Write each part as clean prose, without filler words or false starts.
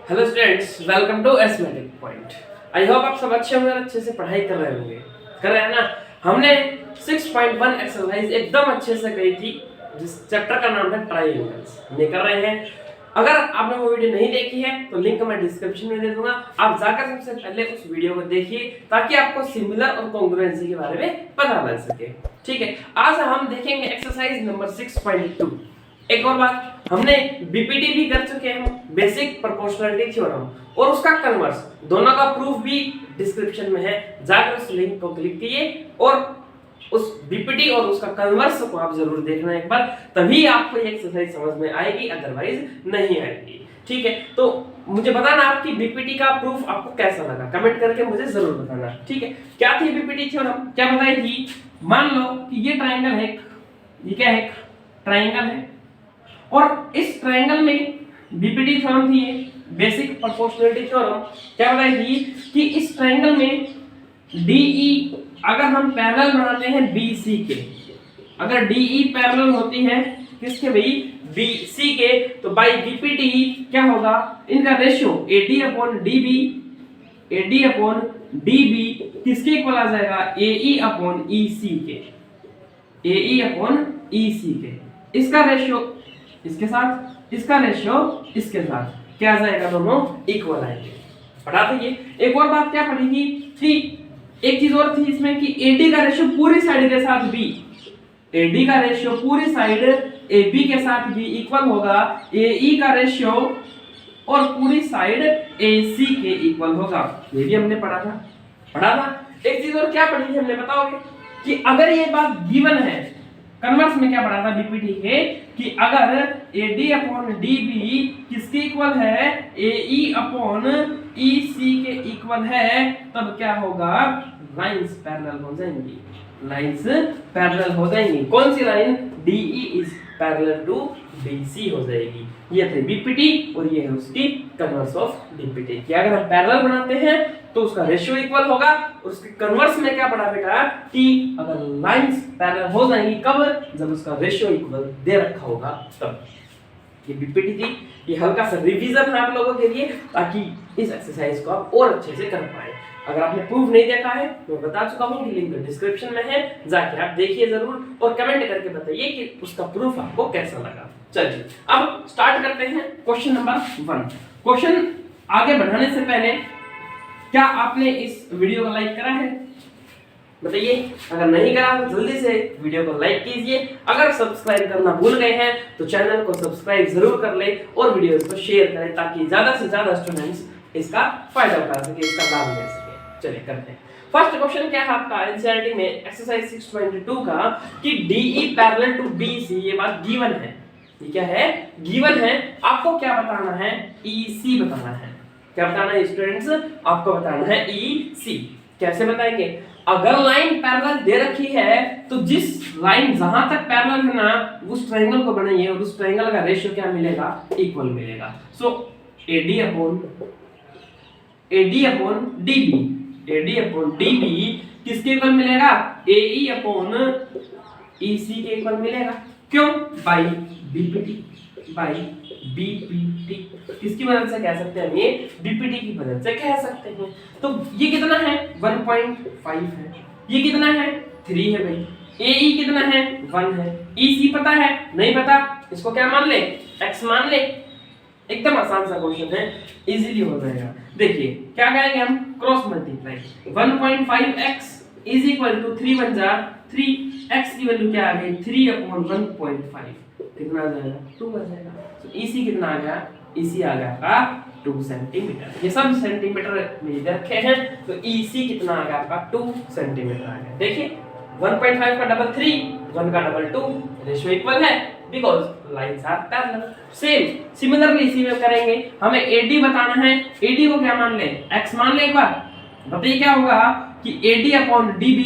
Hello students, welcome to एसमेटिक point. I hope आप सब अच्छे होंगे, अच्छे से पढ़ाई कर रहे होंगे। कर रहे हैं ना। हमने 6.1 एक्सरसाइज एकदम अच्छे से करी थी, जिस चैप्टर का नाम है ट्रायंगल्स। हमने कर रहे हैं। अगर आपने वो वीडियो नहीं देखी है तो लिंक मैं डिस्क्रिप्शन में दे दूंगा, आप जाकर सबसे पहले उस वीडियो को देखिए ताकि आपको सिमिलर और कॉन्ग्रुएंसी के बारे में पता लग सके। ठीक है, आज हम देखेंगे एक्सरसाइज नंबर 6.2। एक और बात, हमने बीपीटी भी कर चुके हैं, बेसिक प्रोपोर्शनलिटी थ्योरम, और उसका कन्वर्स, दोनों का प्रूफ भी डिस्क्रिप्शन में है। जाकर उस लिंक को क्लिक कीजिए और उस बीपीटी और उसका कन्वर्स को आप जरूर देखना एक बार, तभी आपको ये एक्सरसाइज समझ में आएगी, अदरवाइज नहीं आएगी। ठीक है, तो मुझे बताना आपकी बीपीटी का प्रूफ आपको कैसा लगा, कमेंट करके मुझे जरूर बताना। ठीक है, क्या थी बीपीटी थ्योरम, क्या बताई थी। मान लो कि ये ट्राइंगल है, ये क्या है, ट्राइंगल है, और इस ट्रायंगल में बीपीटी थ्योरम थी, बेसिक प्रोपोर्शनलिटी थ्योरम। क्या बताई थी कि इस ट्रायंगल में डीई अगर हम पैरेलल बनाते हैं बीसी के, अगर डीई पैरेलल होती है किसके भाई, बीसी के, तो बाय बीपीटी क्या होगा, इनका ratio AD upon DB, AD upon DB किसके इक्वल आ जाएगा, एई अपॉन ईसी के, एई अपॉन ईसी के। इसका रेशियो इसके साथ, इसका रेशियो इसके साथ, क्या आ जाएगा, दोनों इक्वल आएंगे। पढ़ा था ये। एक और बात क्या पढ़ी थी कि एक चीज और थी इसमें कि एडी का रेशियो पूरी साइड के साथ बी, एडी का रेशियो पूरी साइड एबी के साथ बी इक्वल होगा एई का रेशियो और पूरी साइड एसी के इक्वल होगा। ये भी हमने पढ़ा था। एक चीज और क्या पढ़ी थी हमने, बताओगे कि अगर ये बात गिवन है, कन्वर्स में क्या पढ़ा था बीपीटी के, कि अगर AD अपॉन DB किसके इक्वल है, AE अपॉन EC के इक्वल है, तब क्या होगा, लाइंस पैरेलल हो जाएंगी, लाइंस पैरेलल हो जाएंगी। कौन सी line, DE is parallel to BC हो जाएगी। ये थे बीपीटी और ये है उसकी कन्वर्स ऑफ बीपीटी कि अगर हम पैरेलल बनाते हैं तो उसका रेशियो इक्वल होगा, और उसके कन्वर्स में क्या पढ़ा बेटा कि अगर लाइंस पैरेलल हो जाएंगी, कब, जब उसका रेशियो इक्वल दे रखा होगा तब। ये बीपीटी थी, ये हल्का सा रिवीजन है आप लोगों के लिए ताकि इस एक्सरसाइज को आप और अच्छे से कर पाए। अगर आपने प्रूफ नहीं देखा है तो मैं बता चुका हूं कि लिंक डिस्क्रिप्शन में है, जाके आप देखिए जरूर और कमेंट करके बताइए कि उसका प्रूफ आपको कैसा लगा। चलिए अब स्टार्ट करते हैं क्वेश्चन नंबर 1। क्वेश्चन आगे बढ़ाने से पहले क्या आपने इस वीडियो को लाइक करा है, बताइए। अगर नहीं करा तो जल्दी से वीडियो को लाइक कीजिए। अगर सब्सक्राइब करना भूल गए हैं तो चैनल को सब्सक्राइब जरूर कर ले और वीडियोस को शेयर करें ताकि ज्यादा से ज्यादा स्टूडेंट्स इसका फायदा उठा सके, इसका लाभ ले सके। चलिए करते हैं। फर्स्ट क्वेश्चन क्या है आपका एनसीईआरटी में एक्सरसाइज 6.2 का कि डीई पैरेलल टू बीसी, ये बात गिवन है। ये क्या है, गिवन है। आपको क्या बताना है, ईसी बताना है। क्या बताना है स्टूडेंट्स, आपको बताना है ईसी। कैसे बताएंगे, अगर लाइन पैरेलल दे रखी है तो जिस लाइन जहां तक पैरेलल है ना उस ट्रायंगल को बनाइए और उस ट्रायंगल का रेशियो क्या मिलेगा, इक्वल मिलेगा। So AD upon DB, AD upon DB किसके इक्वल मिलेगा, AE अपॉन EC के इक्वल मिलेगा। क्यों, बाय बीपीटी, बाय बीपीटी। किसकी मदद से कह सकते हैं, ये बीपीटी की मदद से कह सकते हैं। तो ये कितना है, 1.5 है। ये कितना है, 3 है भाई। AE कितना है, 1 है। EC पता है, नहीं पता, इसको क्या मान ले, x मान ले। एकदम आसान सा क्वेश्चन है, इजीली हो जाएगा। देखिए क्या करेंगे हम, cross multiply, 1.5x is equal to 3 बन जा 3x की वैल्यू क्या आ गई, 3 अपॉन 1.5 कितना आ जाएगा, 2 आ जाएगा। तो EC कितना आ गया, EC आ गया आपका 2 सेंटीमीटर। ये सब सेंटीमीटर में इधर रखे हैं तो EC कितना आ गया आपका 2 सेंटीमीटर आ गया। देखिए 1.5 का डबल 3, 1 का डबल 2, रेशियो इक्वल है because lines are parallel. Similarly इसी में करेंगे। हमें AD बताना है, AD को क्या मान ले, x मान ले एक बार। बताइए क्या होगा कि AD अपॉन DB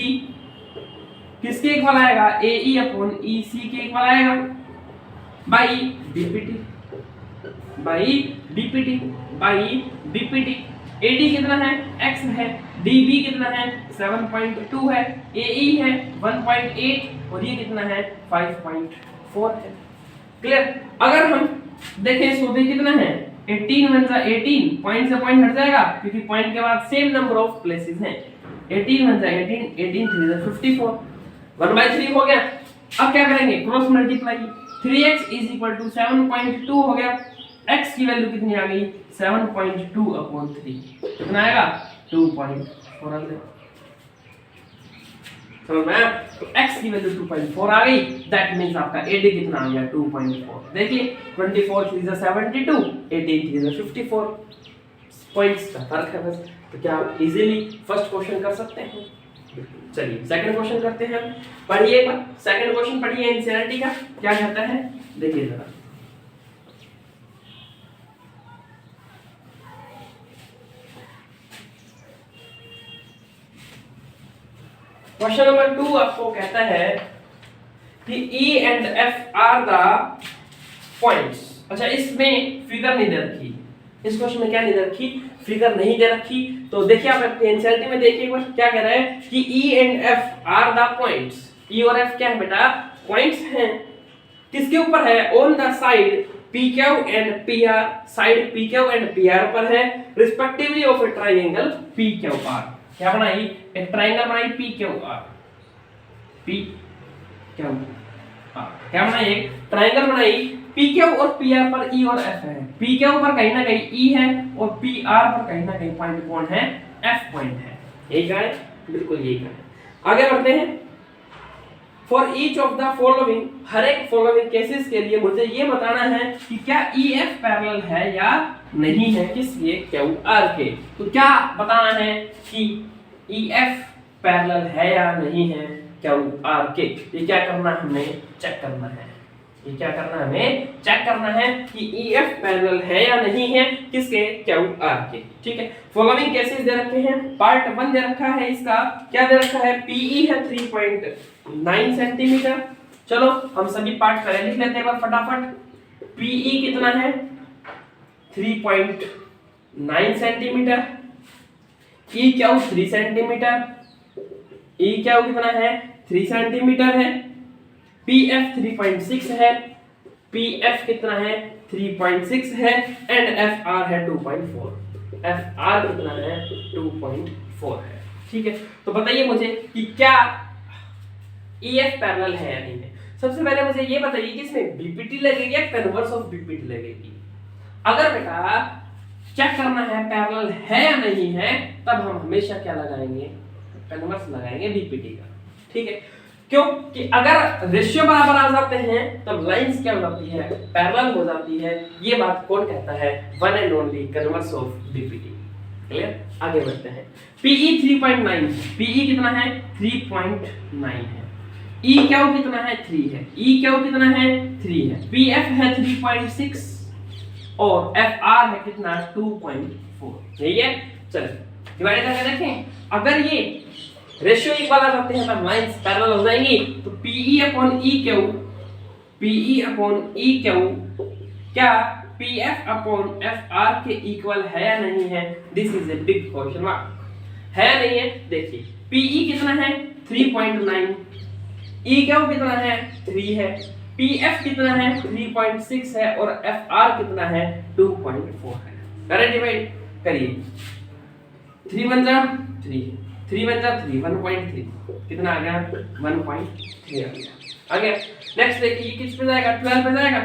किसके इक्वल आएगा, AE अपॉन EC के इक्वल आएगा by BPT, by BPT, by BPT। AD कितना है, x है, DB कितना है, 7.2 है, AE है 1.8 और ये कितना है, 5.4 है। क्लियर। अगर हम देखें, सोते कितना है, 18 वन जा 18, पॉइंट से पॉइंट हट जाएगा क्योंकि पॉइंट के बाद सेम नंबर ऑफ प्लेसेस हैं। 18 वन जा 18, 18 3 जा 54, 1/3 हो गया। अब क्या करेंगे, cross multiply, 3x is equal to 7.2 हो गया। x की वैल्यू कितनी आ गई, 7.2/3, कितना आएगा 2.4 आ गया। समझ में आया? तो x की वैल्यू 2.4 आ गई, दैट मींस आपका AD कितना आ गया 2.4। देखिए 24 3 जा 72, 18 3 जा 54, पॉइंट्स का फर्क है बस। तो क्या आप इजीली फर्स्ट क्वेश्चन कर सकते हैं? चलिए सेकंड क्वेश्चन करते हैं। पढ़िए, सेकंड क्वेश्चन पढ़िए इंसिनिटी का क्या कहता है, देखिए जरा। क्वेश्चन नंबर 2 आपको कहता है कि E and F are the points. अच्छा, इसमें फिगर नहीं दे रखी, इस क्वेश्चन में क्या नहीं दे रखी, फिगर नहीं दे रखी। तो देखिए आप अपने एनसीईआरटी में देखिए एक बार क्या कह रहा है कि E and F are the points. E और F क्या है बेटा, पॉइंट्स हैं। किसके ऊपर है, on the side PQ and PR, side PQ and PR पर है respectively of a triangle PQR। क्या बनाई, एक ट्रायंगल बनाई PQR, PQR क्या बनाई, एक ट्रायंगल बनाई PQ और PR पर E और F है। PQ पर कहीं ना कहीं E है और PR पर कहीं ना कहीं पॉइंट कौन है, F पॉइंट है। यही का है, बिल्कुल यही का है। आगे बढ़ते हैं। For each of the following, हर एक फॉलोइंग केसेस के लिए मुझे ये बताना है कि क्या EF पैरेलल है या नहीं है किसके, QR के। तो क्या बताना है कि EF पैरेलल है या नहीं है QR के। ये क्या करना है, हमें चेक करना है। ये क्या करना है, हमें चेक करना है कि EF पैरेलल है या नहीं है किसके, QR के। ठीक है, फॉलोइंग केसेस दे रखे हैं। पार्ट 1 दे रखा है, इसका क्या दे रखा है, PE है 3.9 सेंटीमीटर। चलो हम सभी पार्ट पहले लिख लेते हैं एक बार फटाफट। PE कितना है 3.9 सेंटीमीटर, EQ 3 सेंटीमीटर, EQ कितना है 3 सेंटीमीटर है, PF 3.6 है, PF कितना है 3.6 है एंड FR है 2.4। FR कितना है 2.4 है। ठीक है, तो बताइए मुझे कि क्या EF पैरेलल है या नहीं है। सबसे पहले मुझे ये बताइए कि इसमें BPT लगेगी या कन्वर्स ऑफ BPT लगेगी। अगर बेटा चेक करना है पैरेलल है या नहीं है, तब हम हमेशा क्या लगाएंगे, कन्वर्स लगाएंगे BPT का। ठीक है, क्यों कि अगर रेशियो बराबर आ जाते हैं तब लाइंस क्या हो जाती है, पैरेलल हो जाती है। ये बात कौन कहता है, one and only converse of BPT। Clear, आगे बढ़ते हैं। PE 3.9, PE कितना है 3.9 है, EQ कितना है 3 है, EQ कितना है 3 है, PF है 3.6 और FR है कितना 2.4। यही है। चलिए डिवाइड करके देखें। अगर ये रेशियो इक्वल आ जाते हैं तब लाइंस पैरेलल हो जाएंगी। तो PE upon EQ, PE upon EQ क्या PF अपॉन FR के इक्वल है या नहीं है, this is a big question mark. है या नहीं है, देखिए PE कितना है 3.9, EQ कितना है 3 है, PF कितना है 3.6 है और FR कितना है 2.4 है। करें डिवाइड करिए, 3 1 जा 3, 3 1 जा 3, 1.3 कितना आ गया 1.3 आ गया। आगे नेक्स्ट देखिए, ये किस पे जाएगा 12 पे जाएगा,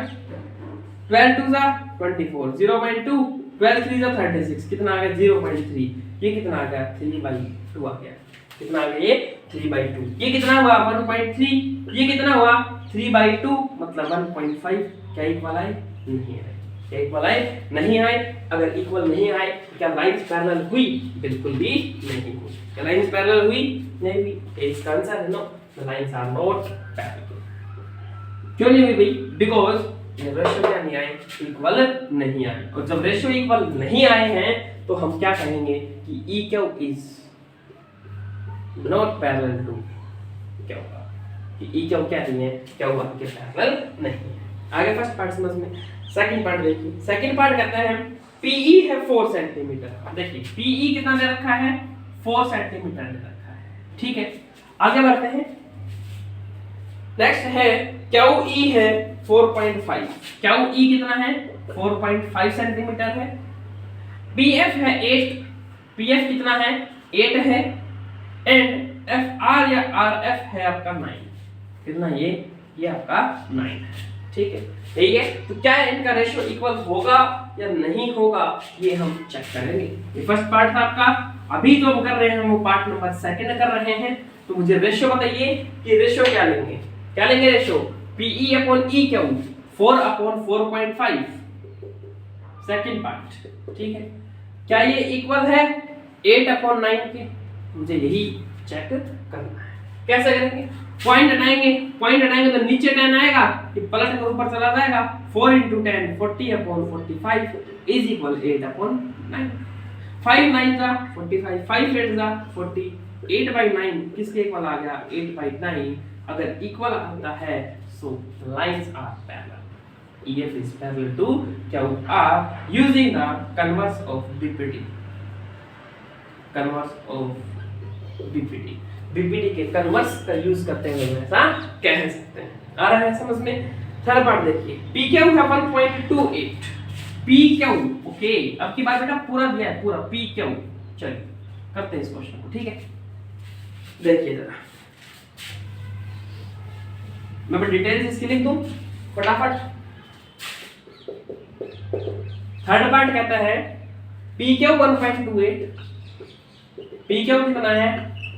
12 2 जा 24, 0.2, 12 3 जा 36 कितना आ गया 0.3। ये कितना आ गया 3/2 आ गया। कितना आ गया ये 3/2। ये कितना हुआ 1.3, ये कितना हुआ 3/2 मतलब 1.5। क्या इक्वल आए, नहीं आए। क्या इक्वल आए, नहीं आए। अगर इक्वल नहीं आए क्या लाइंस पैरेलल हुई, बिल्कुल भी नहीं हुई। क्या लाइंस पैरेलल हुई, नहीं हुई। इसका आंसर है no, the lines are not parallel. क्यों नहीं हुई भाई, बिकॉज़ ये रेशियो क्या नहीं आए, इक्वल नहीं आए। और जब रेशियो इक्वल नहीं आए हैं तो हम क्या कहेंगे कि EQ is not parallel to क्या होगा, कि EQ क्या नहीं है, क्या हुआ कि पैरेलल नहीं है। आगे फर्स्ट पार्ट समझ में, सेकंड पार्ट देखिए। सेकंड पार्ट कहता है PE है 4 सेंटीमीटर। देखिए PE कितना दे रखा है 4 सेंटीमीटर दे रखा है। ठीक है, आगे बढ़ते हैं। नेक्स्ट है QE है 4.5। QE कितना है 4.5 सेंटीमीटर है। पीएफ है 8, पीएफ कितना है 8 है, एंड एफ आर या आर एफ है आपका 9। कितना ये आपका 9 है, ठीक है। यही है, तो क्या इनका रेशियो इक्वल होगा या नहीं होगा ये हम चेक करेंगे। ये फर्स्ट पार्ट था आपका, अभी जो हम कर रहे हैं वो पार्ट नंबर सेकंड कर रहे हैं। तो मुझे रेशियो बताइए कि रेशियो क्या लेंगे ratio PE upon EQ 4 upon 4.5 second part, ठीक है। क्या ये इक्वल है 8 अपॉन 9 के? मुझे यही चेक करना है। कैसे करेंगे? पॉइंट हटाएंगे तो नीचे 10 आएगा, ये पलट कर ऊपर चला जाएगा। 4 into 10 40 upon 45 is equal 8 upon 9। 5 9 जा 45, 5 8 जा 40, 8 by 9 किसके इक्वल आ गया 8 by 9। अगर इक्वल आता है so lines are parallel, EF is parallel to QR using the converse of BPD। BPD के कन्वर्स का यूज करते हुए ऐसा कह सकते हैं। आ रहा है समझ में? थर्ड पार्ट देखिए, PQ है 1.28 PQ, ओके। अब की बात बेटा पूरा दिया है, पूरा PQ। चलिए करते हैं इस क्वेश्चन को, ठीक है। देखिए जरा, मैं डिटेल्स इसकी लिख दूं फटाफट। थर्ड पार्ट कहता है PQ 1.28, PQ कितना है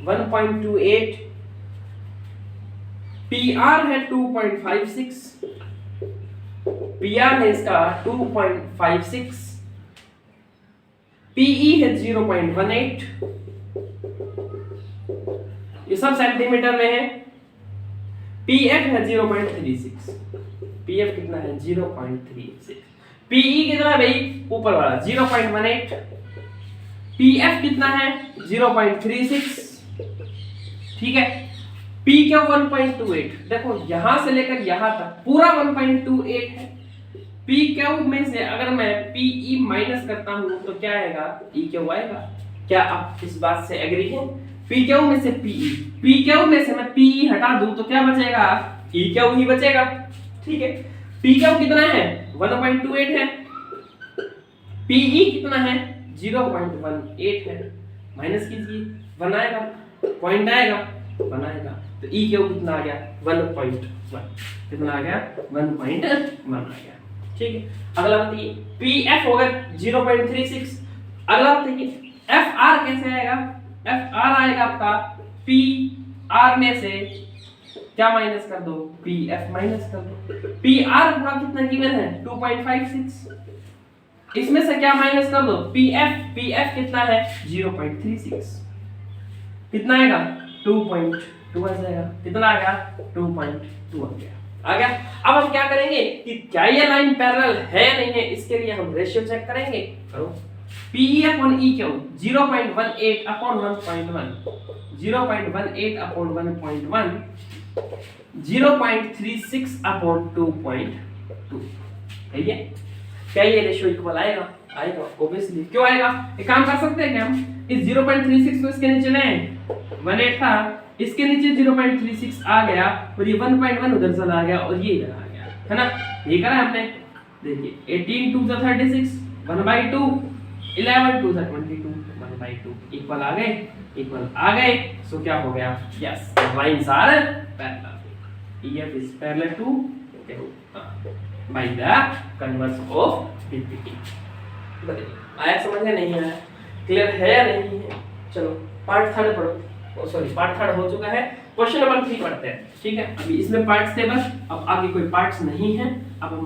1.28, PR है 2.56, PR है इसका 2.56, PE है 0.18, ये सब सेंटीमीटर में है। PF है 0.36, PF कितना है 0.36, PE कितना भाई ऊपर वाला 0.18, PF कितना है 0.36, ठीक है। PQ 1.28, देखो यहां से लेकर यहां तक पूरा 1.28 है। PQ में से अगर मैं PE माइनस करता हूं तो क्या आएगा EQ आएगा। क्या आप इस बात से एग्री हैं? PQ में से PQ में से मैं PE हटा दूं तो क्या बचेगा EQ ही बचेगा, ठीक है। PQ कितना है 1.28 है, PE कितना है 0.18 है, माइनस कीजिए 1 आएगा, पॉइंट आएगा 1 आएगा, तो EQ कितना आ गया 1.1, कितना आ गया 1.1 आ गया, ठीक है। अगला बताइए PF होगा 0.36। अगला बताइए FR कैसे आएगा? FR आएगा आपका PR में से क्या माइनस कर दो PF माइनस कर दो। PR पूरा कितना गिवन है 2.56, इसमें से क्या माइनस कर दो PF कितना है 0.36, कितना आएगा 2.2 आ जाएगा, कितना आ गया 2.2 आ गया। अब हम क्या करेंगे कि क्या ये लाइन पैरेलल है नहीं है, इसके लिए हम रेशियो चेक करेंगे। करो PE upon EQ 0.18 upon 1.1, 0.18 upon 1.1, 0.36 upon 2.2, है ये। क्या ये रेशियो इक्वल आएगा? आएगा ऑब्वियसली। क्यों आएगा? एक काम कर सकते हैं क्या हम, इस 0.36 को इसके नीचे लें, 18 था, इसके नीचे 0.36 आ गया और ये 1.1 उधर चला गया और ये इधर आ गया, है ना। ये करा हमने, देखिए 18 2 * 36 1/2, 11 2 * 22 1/2 इक्वल आ गए। सो क्या हो गया? Yes, lines are parallel, EF is parallel to by the converse of BPD। बताइए आया समझ में? नहीं आया? क्लियर है या नहीं है? चलो पार्ट थर्ड पढ़ो, सॉरी पार्ट थर्ड हो चुका है, क्वेश्चन नंबर 3 पढ़ते हैं, ठीक है। अभी इसमें पार्ट्स थे बस, अब आगे कोई पार्ट्स नहीं है। अब हम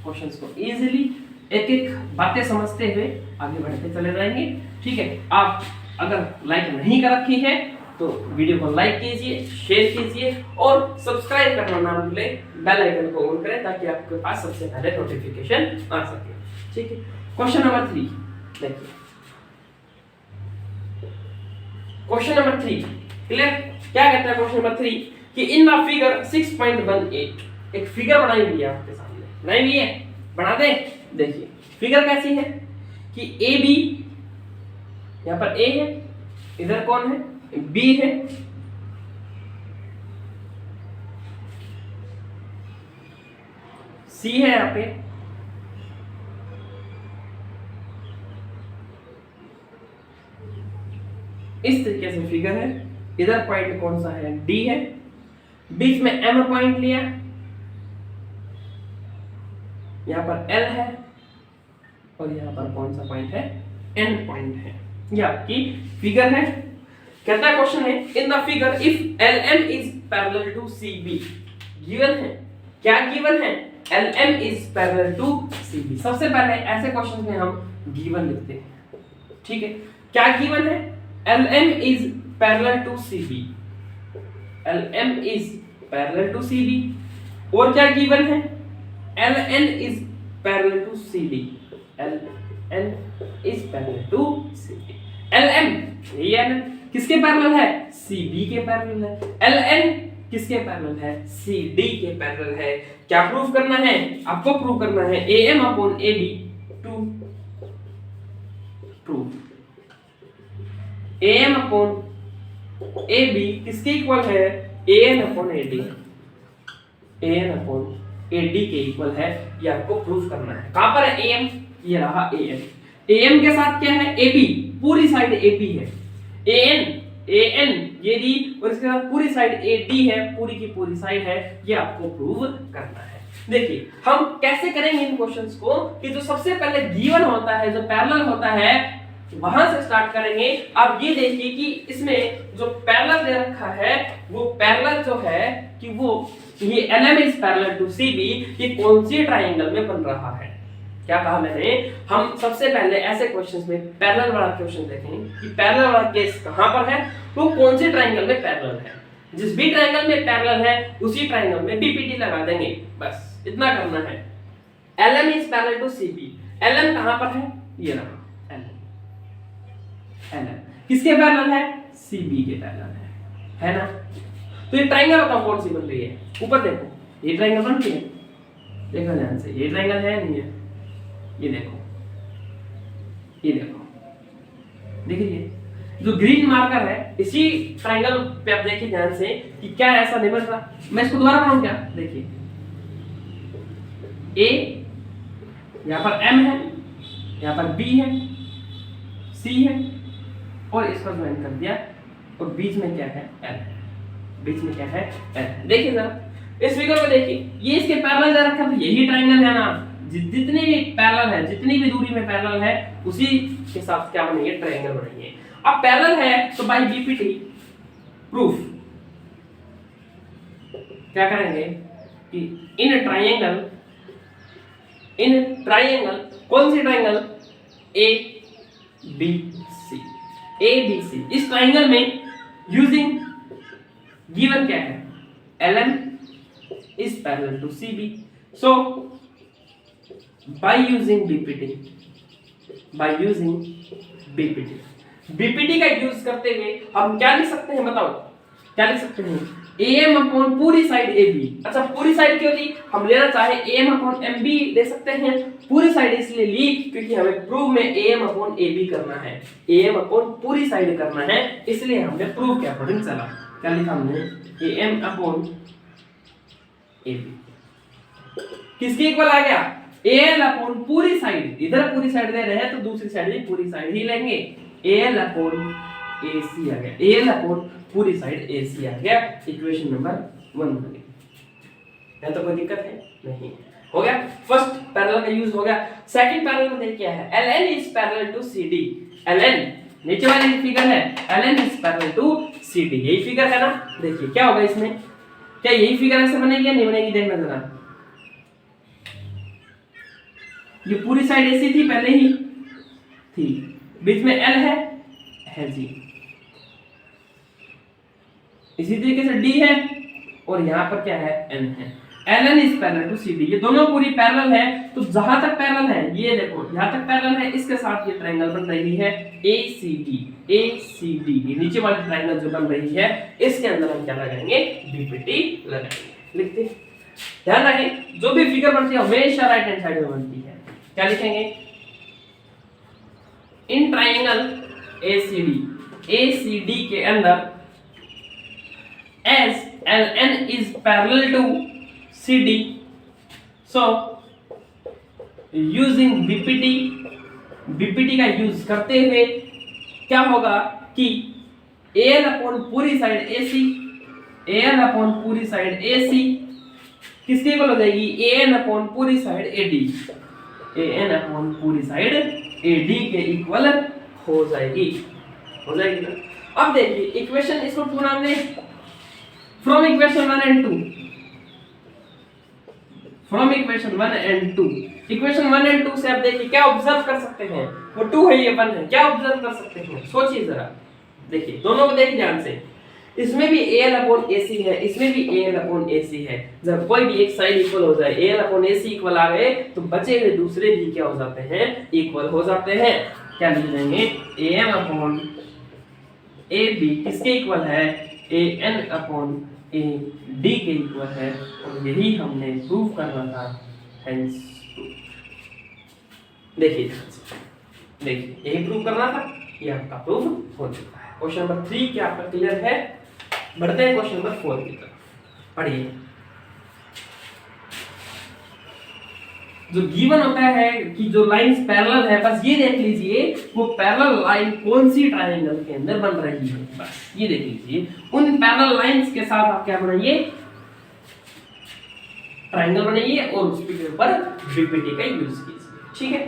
क्वेश्चंस को इजीली एक एक बातें समझते हुए आगे बढ़ते चले जाएंगे, ठीक है। आप अगर लाइक नहीं कर रखी है तो वीडियो को लाइक कीजिए, शेयर कीजिए और सब्सक्राइब करना ना भूलें, बेल आइकन को ऑन करें ताकि आपके पास सबसे पहले नोटिफिकेशन आ सके, ठीक है। क्वेश्चन नंबर 3 देखिए, क्वेश्चन नंबर 3 क्लियर? क्या कहता है क्वेश्चन नंबर 3 कि इन द फिगर 6.18, एक फिगर बनाई हुई है आपके सामने, बनाई हुई है, बना दें। देखिए फिगर कैसी है कि AB, यहाँ पर A है, इधर कौन है B है, C है यहाँ पे, इस तरीके से फिगर है। इधर पॉइंट कौन सा है, डी है, बीच में एम पॉइंट लिया, यहाँ पर एल है और यहाँ पर कौन सा पॉइंट है, एन पॉइंट है। ये आपकी फिगर है। कहता है क्वेश्चन है in the figure if L M is parallel to C B. Given है, क्या गिवन है, L M is parallel to C B. सबसे पहले ऐसे क्वेश्चन में हम गिवन लिखते हैं, ठीक है। क्या गिवन है, L M is parallel to C B, L M is parallel to C B. और क्या गिवन है, L N is parallel to C D, L N is parallel to C D. L M ये L किसके parallel है, C B के parallel है। L N किसके parallel है, सी डी के पैरेलल है। क्या प्रूफ करना है, आपको प्रूफ करना है A M upon A B to proof A M upon A B किसके इक्वल है, A N upon A D, A N upon A D के इक्वल है। ये आपको प्रूफ करना है। कहां पर है ए एम, ये रहा ए एम। ए एम के साथ क्या है, ए बी, पूरी साइड ए बी है। ए एन ये डी और इसके साथ पूरी साइड ए डी है, पूरी की पूरी साइड है। ये आपको प्रूव करना है। देखिए हम कैसे करेंगे इन क्वेश्चंस को, कि जो सबसे पहले गिवन होता है, जो पैरेलल होता है, वहां से स्टार्ट करेंगे। अब ये देखिए कि इसमें जो पैरेलल दे रखा है, वो पैरेलल जो है कि वो ये L M is parallel to C B, ये कौन सी ट्राइंगल में बन रहा है। क्या कहा मैंने, हम सबसे पहले ऐसे क्वेश्चंस में पैरेलल वाला क्वेश्चन देखेंगे कि पैरेलल वाला केस कहां पर है, वो कौन से ट्राइंगल में पैरेलल है। जिस भी ट्राइंगल में पैरेलल है उसी ट्राइंगल में बीपीटी लगा देंगे, बस इतना करना है। LM is parallel to CB, LM कहां पर है, ये रहा एलएम किसके पैरेलल है, सीबी के पैरेलल है ना। तो ये ट्राइंगल बताओ कौन सी बन रही है, ऊपर देखो, ये ट्राइंगल बन रही है, देखो ध्यान से, ये ट्राइंगल है नहीं है, ये देखो, ये देखो, देखिए जो ग्रीन मार्कर है इसी ट्राइंगल पे आप देखिए ध्यान से कि क्या ऐसा नहीं बन रहा। मैं इसको दोबारा बनाऊं क्या, देखिए ए, यहां पर एम है, यहां पर बी है, सी है और इसको ज्वाइन कर दिया और बीच में क्या है, एल है, बीच में क्या है, एल। देखिए जरा इस फिगर को देखिए, ये इसके पैरेलल दे रखा है, यही ट्राइंगल है ना। जितनी भी पैरेलल है, जितनी भी दूरी में पैरेलल है, उसी के साथ क्या बनेंगे, ट्रायंगल बनेंगे। अब पैरेलल है तो बाय बीपीटी प्रूफ क्या करेंगे कि इन ट्रायंगल कौन सी triangle, A B C, A B C, इस ट्रायंगल में यूजिंग गिवन क्या है, LM is parallel to CB. So by using BPT का यूज करते हुए हम क्या लिख सकते हैं, बताओ क्या लिख सकते हैं, AM अपॉन पूरी साइड AB। अच्छा पूरी साइड क्यों ली, हम लेना चाहे AM अपॉन MB ले सकते हैं। पूरी साइड इसलिए ली क्योंकि हमें प्रूफ में AM अपॉन AB करना है, AM अपॉन पूरी साइड करना है, इसलिए हमने प्रूफ के अकॉर्डिंग चला। क्या लिखा हमने, AM अपॉन AB किसके इक्वल आ गया, AL अपॉन पूरी साइड, इधर पूरी साइड दे रहे हैं तो दूसरी साइड भी पूरी साइड ही लेंगे, AL अपॉन AC आ गया, AL अपॉन पूरी साइड AC आ गया। इक्वेशन नंबर 1 बन गई, यहाँ तो कोई दिक्कत है नहीं, हो गया। फर्स्ट पैरेलल का यूज हो गया। सेकंड पैरेलल में देखिए क्या है, LN is parallel to CD। LN नीचे वाली फिगर है, LN is parallel to CD, यही फिगर है ना। देखिए क्या होगा इसमें, क्या यही फिगर ऐसे बनेगी या नहीं बनेगी, देखना जरा। ये पूरी साइड ऐसी थी, पहले ही थी, बीच में L है जी, इसी तरीके से D है और यहाँ पर क्या है, N है। LN is parallel to CD, ये दोनों पूरी पैरेलल है। तो जहां तक पैरेलल है, ये देखो यहाँ तक पैरेलल है, इसके साथ ये ट्रायंगल बन रही है ACD, ये नीचे वाली ट्रायंगल जो बन रही है, इसके अंदर हम क्या लगाएंगे, BPT लगाएंगे। लिखते हैं, ध्यान रखें जो भी फिगर बनती है हमेशा राइट हैंड साइड में बनती है। क्या लिखेंगे, इन ट्रायंगल ACD के अंदर as LN is parallel to CD, so using BPT का यूज करते हुए क्या होगा कि AN अपॉन पूरी साइड AC, AN अपॉन पूरी साइड AC किसके इक्वल हो जाएगी? AN अपॉन पूरी साइड AD, AN अपॉन पूरी साइड AD के इक्वल हो जाएगी ना। अब देखिए इक्वेशन, इसको पूरा हमने from equation 1 and 2, from equation 1 and 2, equation 1 and 2 से आप देखिए क्या ऑब्जर्व कर सकते हैं, वो 2 है ये 1 है, क्या ऑब्जर्व कर सकते हैं? सोचिए जरा, देखिए दोनों को देखिए ध्यान से, इसमें भी AL अपॉन AC है, इसमें भी AL अपॉन AC है। जब कोई भी एक साइड इक्वल हो जाए, AL अपॉन AC इक्वल आ गए, तो बचे हुए दूसरे भी क्या हो जाते हैं? इक्वल हो जाते हैं। क्या लिख देंगे? AM अपॉन AB किसके इक्वल है? AN अपॉन AD के इक्वल है, और यही हमने प्रूव करना था। हेंस देखिए यही प्रूव करना था, ये आपका प्रूव हो चुका है। क्वेश्चन नंबर 3 क्या आपका क्लियर है? बढ़ते हैं क्वेश्चन नंबर 4 की तरफ। पढ़िए, जो गिवन होता है कि जो लाइंस पैरेलल है, बस ये देख लीजिए वो पैरेलल लाइन कौन सी ट्रायंगल के अंदर बन रही है, बस ये देख लीजिए। उन पैरेलल लाइंस के साथ आप क्या बनाइए? ट्रायंगल बनाइए और उसके ऊपर बीपीटी का यूज कीजिए। ठीक है,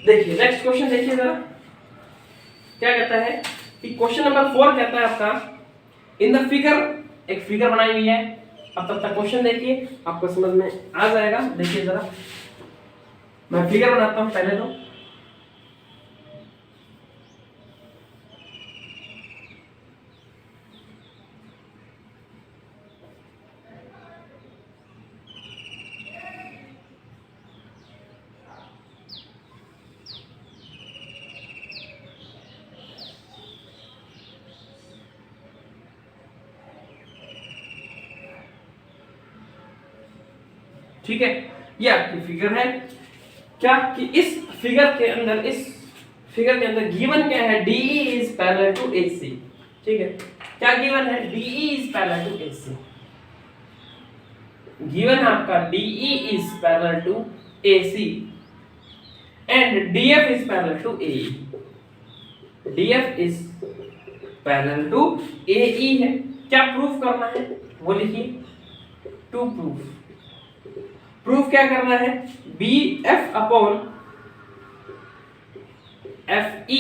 देखिए नेक्स्ट क्वेश्चन देखिए जरा क्या कहता है कि क्वेश्चन नंबर 4 कहता है आपका इन द फिगर, एक फिगर बनाई हुई है। अब तब तक क्वेश्चन देखिए, आपको समझ में आ जाएगा। देखिए जरा, मैं फिगर बनाता हूं पहले तो। ठीक है, ये आपकी फिगर है। क्या कि इस फिगर के अंदर गिवन क्या है? DE is parallel to AC। ठीक है, क्या गिवन है? DE is parallel to AC। Given आपका DE is parallel to AC and DF is parallel to AE। DF is parallel to AE है। क्या प्रूफ करना है वो लिखिए, टू प्रूफ क्या करना है? BF अपॉन FE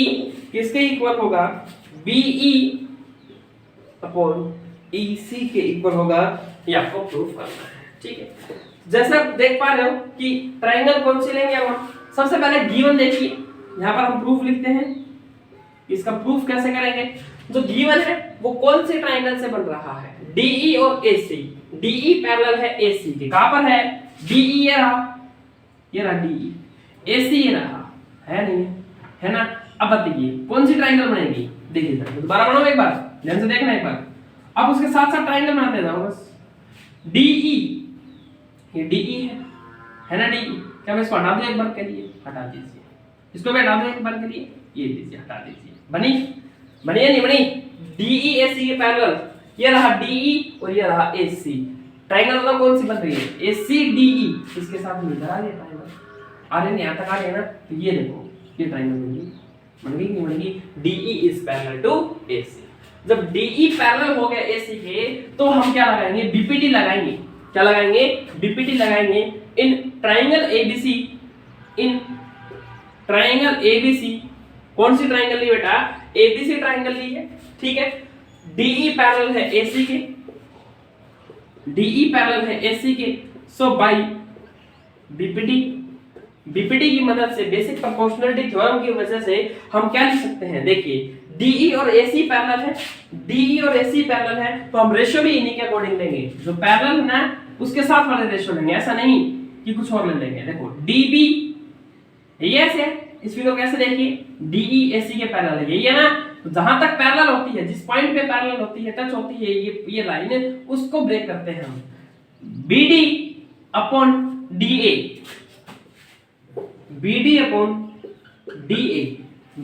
किसके इक्वल होगा? BE अपॉन EC के इक्वल होगा। ये आपको प्रूफ करना है। ठीक है, जैसा आप देख पा रहे हो कि ट्रायंगल कौन सी लेंगे हम? सबसे पहले गिवन देखिए, यहाँ पर हम प्रूफ लिखते हैं। इसका प्रूफ कैसे करेंगे? जो गिवन है वो कौन से ट्रायंगल से बन रहा है? DE और AC। DE पैरेलल है AC के, कहां पर है? DE ये रहा DE, AC ये रहा, है नहीं है ना? अब बताइए कौन सी ट्रायंगल बनेगी? देखिए जरा, दोबारा बनाओ एक बार, ध्यान से देखना एक बार। अब उसके साथ साथ ट्रायंगल बनाते जाओ बस। DE, ये DE है ना DE? क्या मैं इसको हटा दूं एक बार के लिए? हटा दीजिए। इसको भी हटा दूं एक बार के लिए? ये लीजिए, हटा दीजिए। बनी या नहीं बनी? DE AC के पैरेलल, ये रहा DE और ये रहा AC। ट्रायंगल मतलब कौन सी बन रही है? AC DE, इसके साथ मिलकर आ गया ट्रायंगल। अरे नहीं आता आ गया ना, तो ये देखो ये ट्रायंगल बन गई नहीं बनेगी? DE is parallel to AC। जब DE पैरेलल हो गया AC के, तो हम क्या लगाएंगे? BPT लगाएंगे। क्या लगाएंगे? BPT लगाएंगे in triangle ABC। In triangle ABC कौन सी ट्रायंगल ली बेटा? ABC ट्रायंगल ली है। ठीक है, DE पैरेलल है AC के, DE पैरेलल है AC के, सो बाय BPT की मदद से, बेसिक प्रोपोर्शनलिटी थ्योरम की वजह से हम क्या लिख सकते हैं? देखिए DE और AC पैरेलल है, DE और AC पैरेलल है, तो हम रेशियो भी इन्हीं के अकॉर्डिंग लेंगे। जो पैरेलल है ना उसके साथ वाले रेशियो लेंगे, ऐसा नहीं कि कुछ और ले लेंगे। देखो DB ये ऐसे है, इस फिगर को कैसे देखिए? DE AC के पैरेलल है, यही है ना? तो जहां तक पैरेलल होती है, जिस पॉइंट पे पैरेलल होती है, टच होती है ये लाइन, उसको ब्रेक करते हैं हम। BD upon DA, BD upon DA,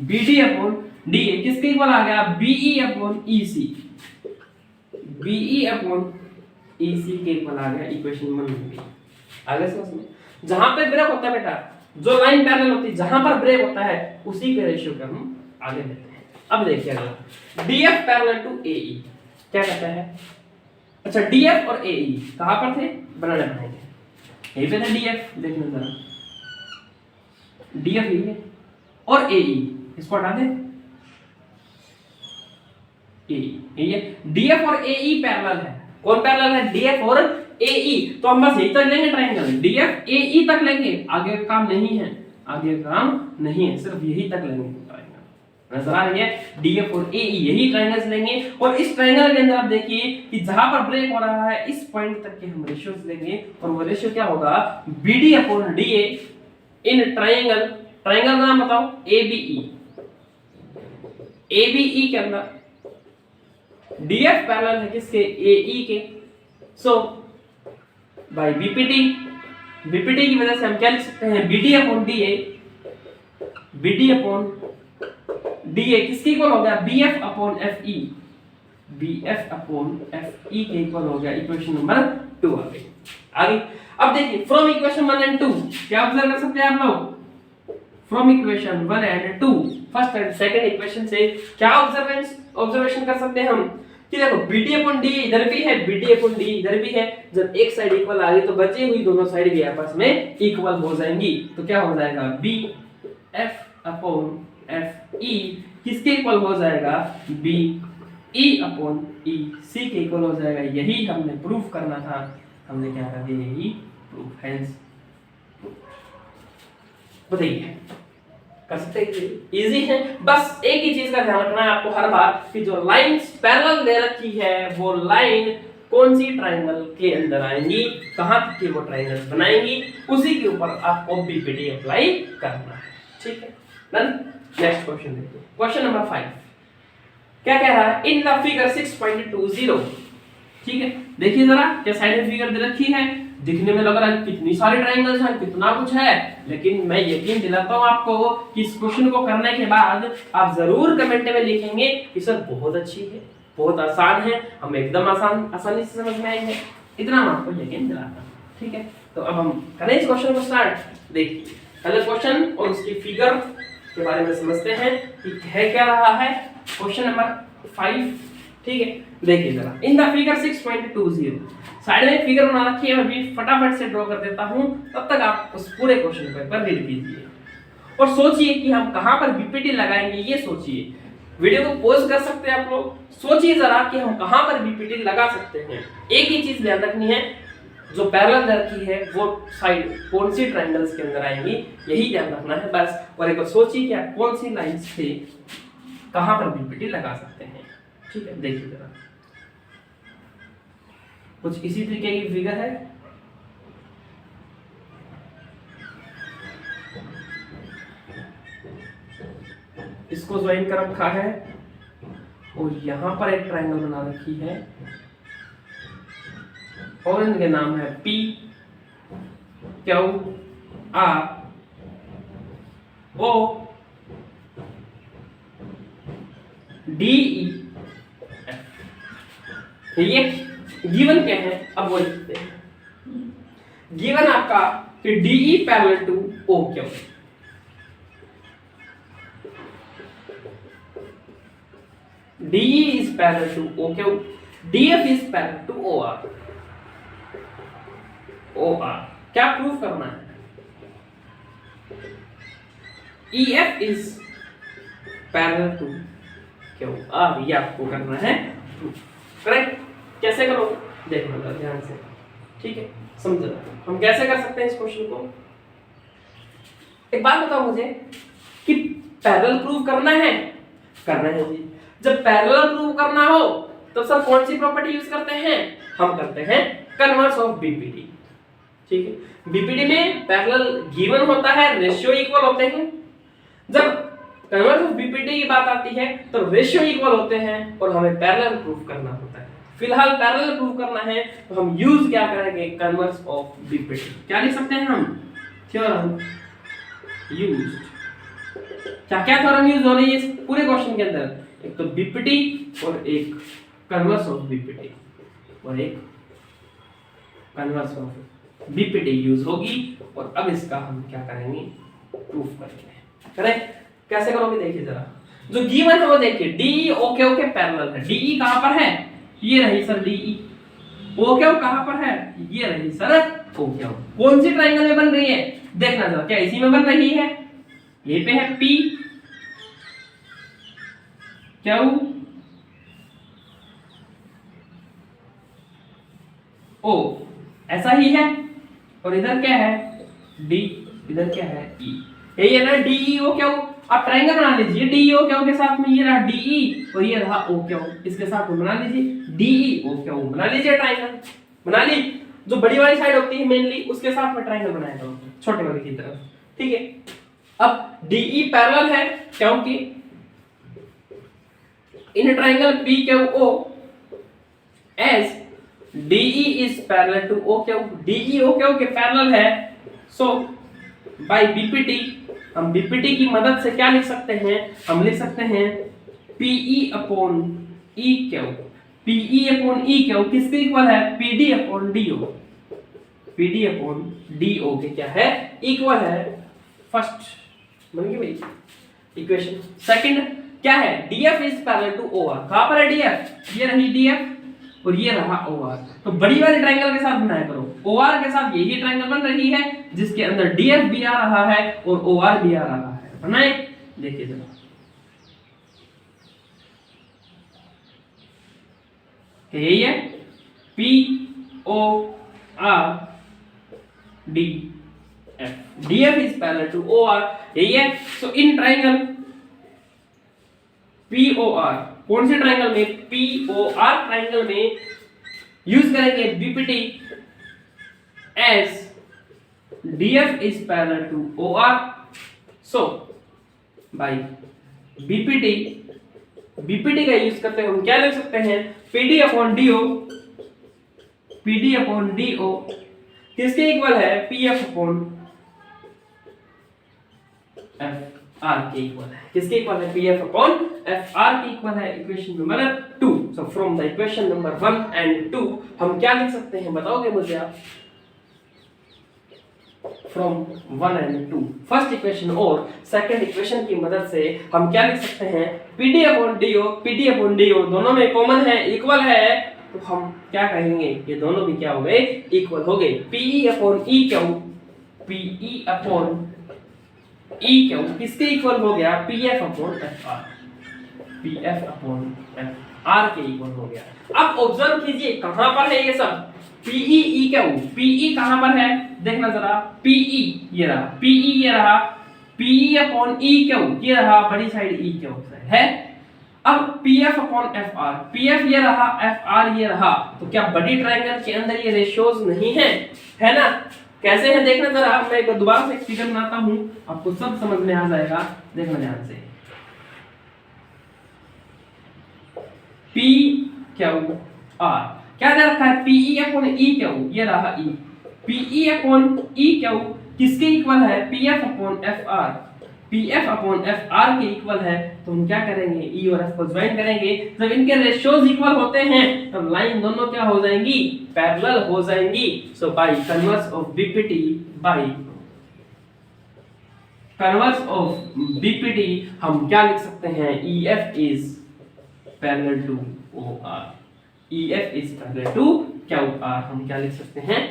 BD upon DA किसके इक्वल आ गया? BE upon EC, BE upon EC के इक्वल आ गया। इक्वेशन 1 बन गई। आगे समझ में? जहां पे ब्रेक होता है बेटा, जो लाइन पैरेलल होती है, जहां पर ब्रेक होता है, उसी के रेशियो का हम आगे लेते हैं। अब देखिए अगला, DF पैरेलल टू AE क्या कहता है? अच्छा, DF और AE कहां पर थे? बनाने बनाएंगे, यहीं पे था DF, देखना जरा, DF यही है और AE इसको हटा दे, AE यही है, DF और AE पैरेलल है। कौन पैरेलल है? DF और AE। तो हम बस यही तक लेंगे ट्रायंगल, DF AE तक लेंगे, आगे का काम नहीं है, आगे का काम नहीं है, सिर्फ यही तक लेंगे ट्रायंगल। नजर आ रही है? DF और AE यही ट्रायंगल्स लेंगे और इस ट्रायंगल के अंदर आप देखिए कि जहां पर ब्रेक हो रहा है इस पॉइंट तक के हम रेशियोज लेंगे और वो रेशियो क्या होगा? BD upon DA in triangle, triangle का नाम बताओ, ABE। ABE के अंदर DF पैरेलल है किसके? AE के। सो बाय BPT, BPT की वजह से हम क्या लिख सकते हैं? BD upon DA, BD upon DA किसके इक्वल हो गया? BF upon FE, BF upon FE के इक्वल हो गया। इक्वेशन नंबर 2 आ गई। आगे अब देखिए, फ्रॉम इक्वेशन 1 एंड 2 क्या ऑब्जर्व कर सकते हैं आप लोग? From equation 1 and 2, first and second equation से क्या ऑब्जर्वेशन कर सकते हैं हम कि देखो BD अपॉन D इधर भी है, BD अपॉन D इधर भी है। जब एक साइड इक्वल आ गई तो बची हुई दोनों साइड भी आपस में इक्वल हो जाएंगी। तो क्या हो जाएगा? BF अपॉन FE किसके इक्वल हो जाएगा? BE अपॉन EC के इक्वल हो जाएगा। यही हमने प्रूफ करना था, हमने क्या कर दिया? यही प्रूफ। हेंस बताइए, कर सकते हैं? इजी है। बस एक ही चीज का ध्यान रखना है आपको हर बार कि जो लाइंस पैरेलल दे रखी है वो लाइन कौन सी ट्रायंगल के अंदर आएंगी, कहां तक की वो ट्रायंगल बनाएंगी, उसी के ऊपर आपको BPT अप्लाई करना है। ठीक है, डन। नेक्स्ट क्वेश्चन देखिए, क्वेश्चन नंबर 5 क्या कह रहा है? इन द फिगर 6.20, ठीक है, देखिए जरा क्या साइड में फिगर दे रखी है। दिखने में लग रहा है कितनी सारी ट्रायंगल्स हैं, कितना कुछ है, लेकिन मैं यकीन दिलाता हूं आपको कि इस क्वेश्चन को करने के बाद आप जरूर कमेंट में लिखेंगे कि सर बहुत अच्छी है, बहुत आसान है, हमें एकदम आसानी से समझ में आई है। इतना मैं आपको यकीन दिलाता हूं। ठीक है, तो अब हम करें इस क्वेश्चन को स्टार्ट। देखिए पहले क्वेश्चन और उसकी फिगर के बारे में समझते हैं कि है क्या रहा है। क्वेश्चन नंबर 5, ठीक है, देखिए जरा, इन द फिगर 6.20 साइड में फिगर बना रखी है, मैं भी फटाफट से ड्रॉ कर देता हूं, तब तक आप उस पूरे क्वेश्चन पेपर रीड कीजिए और सोचिए कि हम कहां पर BPT लगाएंगे। ये सोचिए, वीडियो को पॉज कर सकते हैं आप लोग, सोचिए जरा कि हम कहां पर BPT लगा सकते हैं। एक ही चीज ध्यान रखनी है, जो पैरेलल रखी है वो साइड कौन सी ट्रायंगल्स के अंदर आएंगी, यही ध्यान रखना है बस। और एक बार सोचिए कि आप कौन सी लाइंस से कहां पर BPT लगा सकते हैं। ठीक है, देखिए जरा, कुछ इसी तरीके की फिगर है। इसको ज्वाइन कर रखा है और यहां पर एक ट्रायंगल बना रखी है और इनके नाम है P Q R O D E F। ठीक है, गिवन क्या है अब वो लिखते हैं। गिवन आपका कि DE parallel to OQ, DE is parallel to OQ, DF is parallel to OR। OR क्या प्रूफ करना है? EF is parallel to QR, ये आपको करना है करेक्ट। कैसे करो देखना जरा ध्यान से, ठीक है, समझो हम कैसे कर सकते हैं इस क्वेश्चन को। एक बात बताओ मुझे कि पैरेलल प्रूफ करना है जी। जब पैरेलल प्रूव करना हो तो सर कौन सी प्रॉपर्टी यूज करते हैं? हम करते हैं कन्वर्स ऑफ BPT। ठीक है, BPT में पैरेलल गिवन होता है, रेशियो इक्वल होते हैं। जब कन्वर्स ऑफ BPT की बात आती है तो रेशियो इक्वल होते हैं और हमें पैरेलल प्रूफ करना होता है। फिलहाल पैरेलल प्रूफ करना है तो हम यूज क्या करेंगे? Converse of BPT। क्या लिख सकते हैं हम? Theorem used. क्या थ्योरम यूज हो रही है इस पूरे क्वेश्चन के अंदर? एक तो BPT और एक कन्वर्स ऑफ BPT और एक कन्वर्स ऑफ BPT यूज होगी और अब इसका हम क्या करेंगे? प्रूफ करेंगे। करें कैसे करोगे देखिए जरा। जो गिवन है वो देखिए डीई ओ क्यू के पैरेलल है। डीई कहां पर है? ये रही सर डीई। ओ क्यू कहां पर है? ये रही सर ओ क्यू। कौन सी ट्रायंगल में बन रही है देखना जरा, क्या इसी में बन रही है? ये पे है पी क्यू ओ, ऐसा ही है। और इधर क्या है? डी, इधर क्या है? ई। यही है ना डीई ओ क्यू। आप ट्रायंगल बना लीजिए डीई ओ क्यू के साथ में, ये रहा डीई और ये रहा ओ क्यू, इसके साथ में बना लीजिए डीई ओ क्यू, बना लीजिए ट्रायंगल। बना ली। जो बड़ी वाली साइड होती है मेनली उसके साथ में ट्रायंगल बनाया करो छोटे वाले की तरफ, ठीक है। अब डीई पैरेलल है क्योंकि in triangle P Q O as DE is parallel to OQ, DE OQ के पैरेलल है। सो बाय BPT, हम BPT की मदद से क्या लिख सकते हैं? हम लिख सकते हैं PE upon EQ। PE upon EQ किसके इक्वल है? PD upon DO। PD upon DO के क्या है? इक्वल है। फर्स्ट बन गई भाई इक्वेशन। सेकंड क्या है? DF is parallel to OR। कहां पर है DF? ये रही DF और ये रहा OR। तो बड़ी वाली ट्रायंगल के साथ बनाया करो। OR के साथ यही ट्रायंगल बन रही है जिसके अंदर DF भी आ रहा है और OR भी आ रहा है। बनाए देखिए जरा, यही है POR DF। DF is parallel to OR, यही है। सो इन ट्रायंगल POR, कौन से ट्रायंगल में? POR ट्रायंगल में यूज करेंगे BPT as DF is parallel to OR। so by BPT का यूज करते हुए हम क्या लिख सकते हैं? PD upon DO, PD upon DO किसके इक्वल है? PF अपॉन FR के इक्वल है। किसके इक्वल है? PF अपॉन FR के इक्वल है। Equation number 2। So from the equation number 1 and 2 हम क्या लिख सकते हैं बताओगे मुझे आप? फ्रॉम 1 एंड 2 फर्स्ट इक्वेशन और सेकंड इक्वेशन की मदद से हम क्या लिख सकते हैं? PD अपॉन DO दोनों में कॉमन है, इक्वल है, तो हम क्या कहेंगे? ये दोनों भी क्या हो गए? इक्वल हो गए। PE upon EQ, PE upon EQ किसके इक्वल हो गया? PF upon FR, PF upon FR के इक्वल हो गया। अब ऑब्जर्व कीजिए कहां पर है ये सब? PE EQ, PE कहां पर है देखना जरा। PE ये रहा, PE ये रहा, PE अपॉन EQ ये रहा, बड़ी साइड EQ है। अब PF अपॉन FR, PF ये रहा, FR ये रहा, तो क्या बड़ी ट्रायंगल के अंदर ये रेशियोज नहीं है ना? कैसे है देखना जरा। मैं एक बार दोबारा से फिगर बनाता हूं, आपको सब समझ में आ जाएगा, देखना ध्यान से। PQR क्या दे रखा है? PE अपॉन EQ ये रहा E। PE अपॉन EQ किसके इक्वल है? PF upon FR, PF upon FR के इक्वल है। तो हम क्या करेंगे? E और F को ज्वाइन करेंगे। जब इनके रेशियोज इक्वल होते हैं तब लाइन दोनों क्या हो जाएंगी? पैरेलल हो जाएंगी। So by converse of BPT, by converse of BPT हम क्या लिख सकते हैं? EF is parallel to OR, EF is parallel to QR। हम क्या लिख सकते हैं?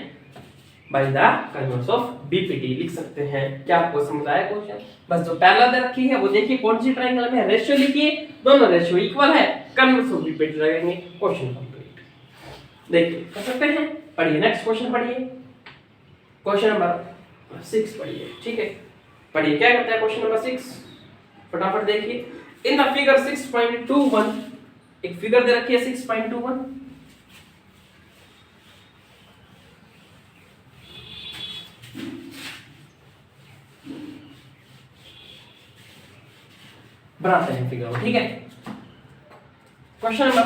By the converse of BPT लिख सकते हैं। क्या आपको समझ आया क्वेश्चन? बस जो पैरेलल दे रखी है वो देखिए कौन सी ट्रायंगल में, रेशियो लिखिए, दोनों रेशियो इक्वल है, कन्वर्स ऑफ BPT लगाएंगे, क्वेश्चन कंप्लीट। देखिए कर सकते हैं। पढ़िए नेक्स्ट क्वेश्चन पढ़िए, क्वेश्चन नंबर 6 पढ़िए, ठीक है। पढ़िए क्या कहता है क्वेश्चन नंबर 6, फटाफट देखिए। इन द फिगर 6.21 एक फिगर दे रखी है 6.21, बनाते हैं फिगर, ठीक है। क्वेश्चन नंबर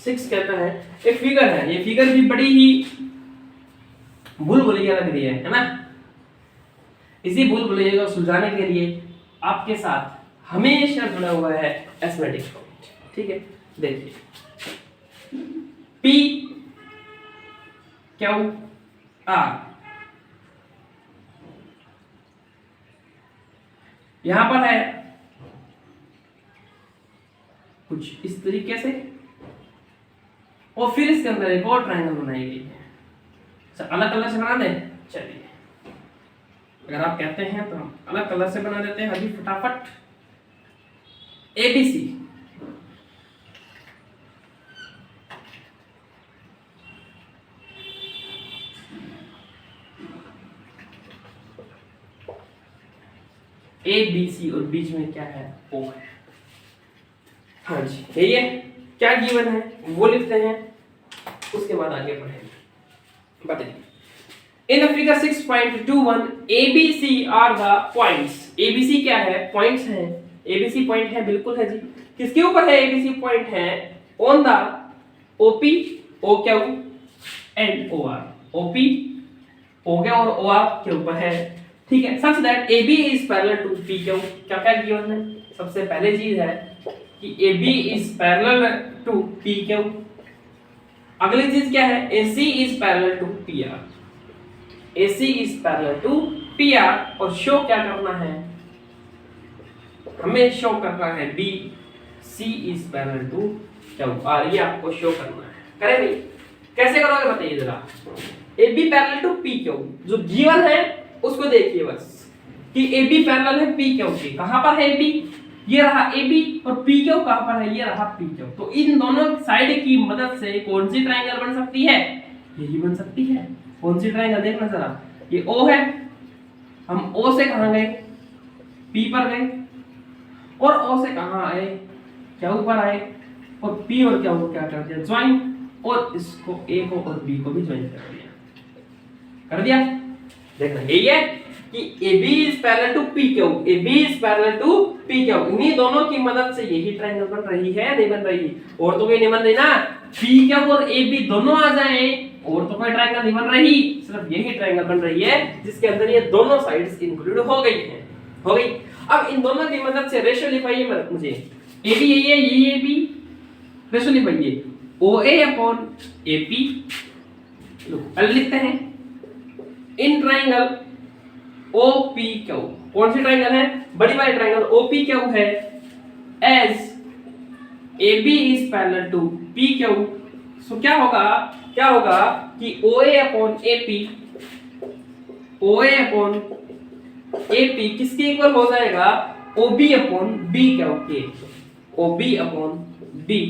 6 कहता है एक फिगर है, ये फिगर भी बड़ी ही भूल भुलैया लग रही है ना। इसी भूल भुलैया को सुलझाने के लिए आपके साथ हमेशा जुड़ा हुआ है एस्थमेटिक पॉइंट, ठीक है। देखिए P Q R, यहां पर है कुछ इस तरीके से, और फिर इसके अंदर एक और ट्रायंगल बनाई गई है। अलग कलर से बना दें, चलिए अगर आप कहते हैं तो हम अलग कलर से बना देते हैं अभी फटाफट। ABC ABC और बीच में क्या है, O है। हाँ जी, यही है। क्या गिवन है वो लिखते हैं, उसके बाद आगे बढ़ेंगे। बताइए, in the figure 6.21 ABC are the points. ABC क्या है, पॉइंट्स हैं। ABC पॉइंट है, बिल्कुल है जी। किसके ऊपर है ABC पॉइंट है, on the OP, OQ and OR। OP, OQ और OR के ऊपर है, ठीक है। Such that AB is parallel to PQ। क्या क्या गिवन है, सबसे पहले चीज है कि AB is parallel to PQ। अगली चीज क्या है, AC is parallel to PR। AC is parallel to PR और शो क्या करना है, हमें शो करना है BC इज पैरेलल टू QR। ये आपको शो करना है। करें भाई, कैसे करोगे बताइए जरा। AB पैरेलल टू PQ जो गिवन है उसको देखिए बस, कि AB पैरेलल है PQ के। कहां पर है AB, ये रहा AB, और PQ कहां पर है, ये रहा PQ। तो इन दोनों साइड की मदद से कौन सी ट्रायंगल बन सकती है, यही बन सकती है। कौन सी ट्रायंगल, देखना जरा, ये O है, हम O से कहां गए, P पर गए, और O से कहां आए, Q पर आए, और P और Q को क्या कर दिया, ज्वाइन, और इसको A को और B को भी ज्वाइन कर दिया। देखना यही है कि AB is parallel to PQ, AB is parallel to PQ। इन्हीं दोनों की मदद से यही ट्रायंगल बन रही है, नहीं बन रही, और तो कोई नहीं बन रही ना। PQ और AB दोनों आ जाए और तो कोई ट्रायंगल नहीं बन रही, सिर्फ यही ट्रायंगल बन रही है जिसके अंदर ये दोनों साइड्स इंक्लूड हो गई हैं, हो गई। अब इन दोनों की मदद से रेशियो लिखाइए मुझे, AB यही है, ये AB, रेशियो लिखाइए OA अपॉन AP। लो पहले लिखते हैं, इन ट्रायंगल OPQ, कौन सी ट्रायंगल है, बड़ी वाली ट्रायंगल OPQ है, as AB is parallel to PQ। सो क्या होगा कि OA upon AP, OA upon AP किसके इक्वल हो जाएगा, OB अपॉन BQ के। OB अपॉन BQ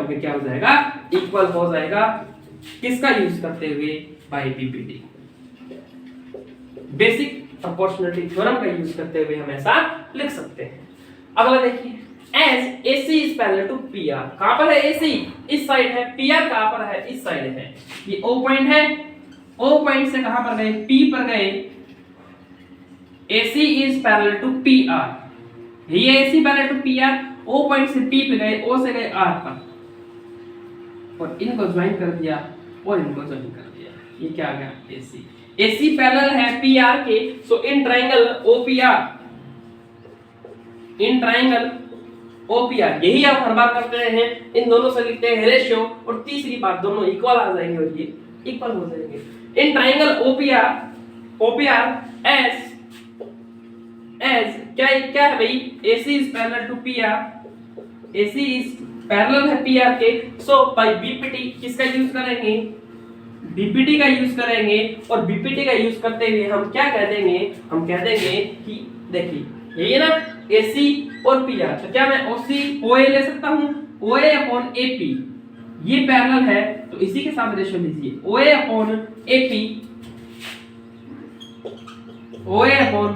के क्या हो जाएगा, इक्वल हो जाएगा। किसका यूज करते हुए, by BPD, basic proportionality theorem का यूज करते हुए हम ऐसा लिख सकते हैं। अगला देखिए, as AC is parallel to PR। कहां पर है AC, इस साइड है, PR कहां पर है, इस साइड है। ये O पॉइंट है, O पॉइंट से कहां पर गए, P पर गए। AC is parallel to PR, ये AC parallel to PR। O point से P पे गए, O से गए R पर, और इनको ज्वाइन कर दिया और इनको ज्वाइन कर दिया। ये क्या आ गया, AC पैरेलल है PR के। So in triangle OPR, in triangle OPR, यही हम हर बार करते हैं, इन दोनों से लिखते हैं रेशियो, और तीसरी बात दोनों इक्वल आ जाएंगे और ये इक्वल हो जाएंगे। इन ट्रायंगल OPR एज क्या है भाई, AC is parallel to PR, AC is parallel है PR के। सो बाय BPD किसका यूज करेंगे, BPD का यूज करेंगे, और BPD का यूज करते हुए हम क्या कह देंगे, हम कह देंगे कि देखिए यही है ना AC और PR, तो क्या मैं OA ले सकता हूं, OA अपॉन AP, ये पैरेलल है तो इसी के साथ रेशियो लीजिए, OA upon AP, OA upon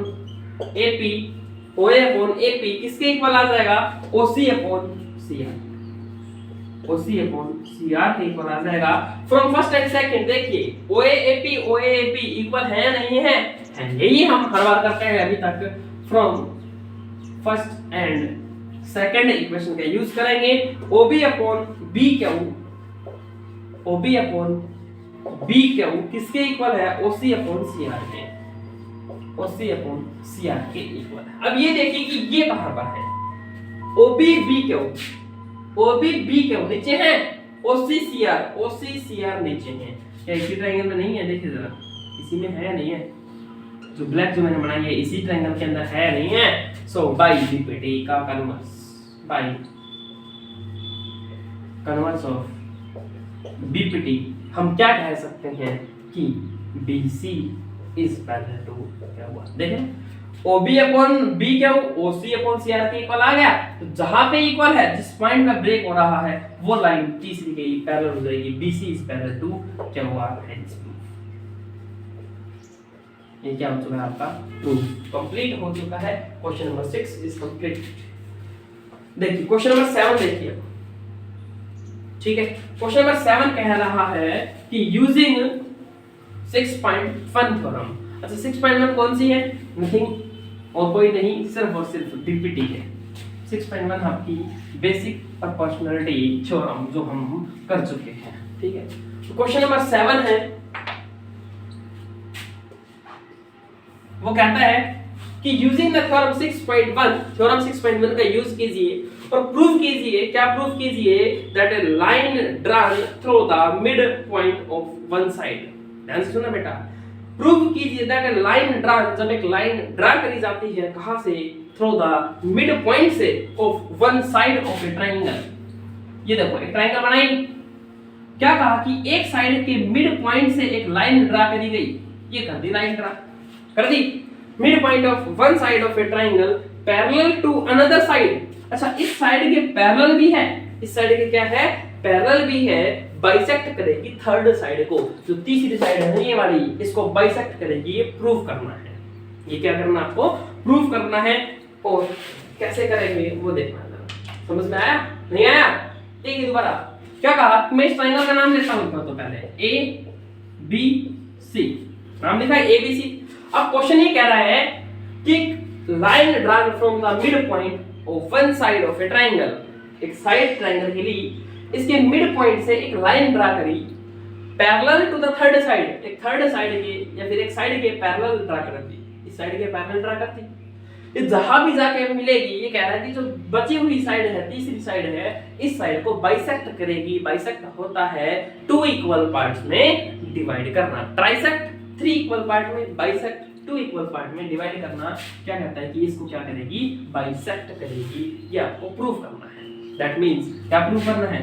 AP, OA upon AP किसके इक्वल आ जाएगा, OC upon CR, OC upon CR के इक्वल आ जाएगा। फ्रॉम फर्स्ट एंड सेकंड देखिए, OA AP इक्वल है या नहीं है, यही हम हर बार करते हैं अभी तक। From first and second equation का यूज करेंगे। OB upon BQ, OB upon BQ किसके इक्वल है, OC अपॉन CR के, OC अपॉन CR के इक्वल है। अब ये देखिए कि ये कहां पर है, OB BQ नीचे है, OC CR नीचे है। क्या इसी ट्रायंगल में नहीं है, देखिए जरा, इसी में है नहीं है, जो ब्लैक जो मैंने बनाई है इसी ट्रायंगल के अंदर है नहीं है। सो बाय BPD का converse bye converse of BPT हम क्या कह सकते हैं कि BC इज पैरेलल टू क्या हुआ देखें OB अपॉन B क्या हो OC अपॉन CR के इक्वल आ गया। तो जहां पे इक्वल है जिस पॉइंट पे ब्रेक हो रहा है वो लाइन तीसरी के पैरेलल हो जाएगी BC इज पैरेलल टू क्या हुआ हेंस प्रूफ। ये क्या हो चुका है आपका प्रूफ कंप्लीट हो चुका है। Question number 6 is complete. देखिए क्वेश्चन नंबर 7 देखिए ठीक है। क्वेश्चन नंबर 7 कह रहा है कि यूजिंग 6.1 थ्योरम। अच्छा 6.1 कौन सी है नथिंग और कोई नहीं सिर्फ और सिर्फ डीपीटी है। 6.1 आपकी बेसिक प्रोपोर्शनलिटी थ्योरम जो हम कर चुके हैं ठीक है। तो क्वेश्चन नंबर 7 है वो कहता है कि यूजिंग द थ्योरम 6.1 थ्योरम 6.1 का यूज कीजिए और प्रूव कीजिए क्या प्रूव कीजिए that A line drawn through the mid point of one side. ध्यान से सुनना बेटा प्रूव कीजिए दैट ए लाइन ड्रॉन जब एक लाइन ड्रा करी जाती है कहां से थ्रू द मिड पॉइंट से of one side of a triangle. ये देखो एक ट्रायंगल बनाई क्या कहा कि एक साइड के मिड पॉइंट से एक लाइन ड्रा करी गई। ये कर दी लाइन ड्रा कर दी mid point of one side of a triangle parallel to another side. अच्छा इस साइड के पैरेलल भी है इस साइड के क्या है पैरेलल भी है बाइसेक्ट करेगी थर्ड साइड को जो तीसरी साइड है ये वाली इसको बाइसेक्ट करेगी। ये प्रूव करना है ये क्या करना आपको प्रूव करना है और कैसे करेंगे वो देखना है। समझ में आया नहीं आया ठीक है। दोबारा क्या कहा मैं इस ट्रायंगल का नाम लेता हूं तो पहले ABC नाम लिखा है ABC। अब क्वेश्चन ये कह रहा है कि line drawn from the mid point of one side of a triangle. एक साइड ट्रायंगल के लिए इसके मिड पॉइंट से एक लाइन ड्रा करी parallel to the third side. एक थर्ड साइड के या फिर एक साइड के पैरेलल ड्रा कर दी इस साइड के पैरेलल ड्रा करती ये जहां भी जाके मिलेगी ये कह रहा है कि जो बची हुई साइड है तीसरी साइड है इस साइड को बाइसेक्ट करेगी। बाइसेक्ट होता है टू इक्वल पार्ट्स में डिवाइड करना। ट्राइसेक्ट 3 इक्वल पार्ट में बाइसेक्ट 2 इक्वल पार्ट में डिवाइड करना क्या कहता है कि इसको क्या करेगी बाइसेक्ट करेगी। ये आपको प्रूव करना है। दैट मींस क्या प्रूव करना है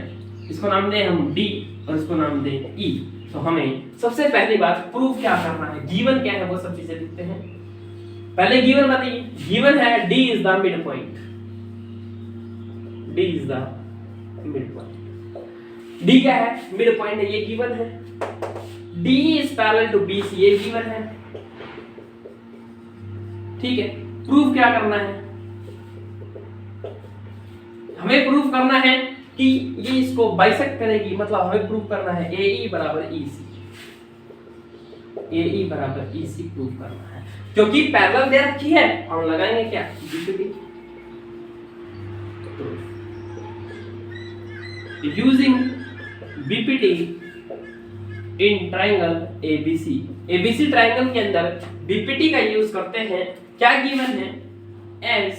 इसको नाम दें हम D और इसको नाम दें E। तो हमें सबसे पहली बात प्रूव क्या करना है गिवन क्या है वो सब चीजें लिखते हैं। पहले गिवन बताइए गिवन है D is the mid point. D is the mid point. D क्या है मिड पॉइंट है ये गिवन है। D is parallel to BC ये गिवन है ठीक है। प्रूफ क्या करना है हमें प्रूफ करना है कि ये इसको बाइसेक्ट करेगी मतलब हमें प्रूफ करना है AE बराबर EC। AE बराबर EC प्रूफ करना है क्योंकि पैरेलल दे रखी है हम लगाएंगे क्या using BPT in triangle ABC triangle के अंदर BPT का यूज करते हैं। क्या गिवन है एस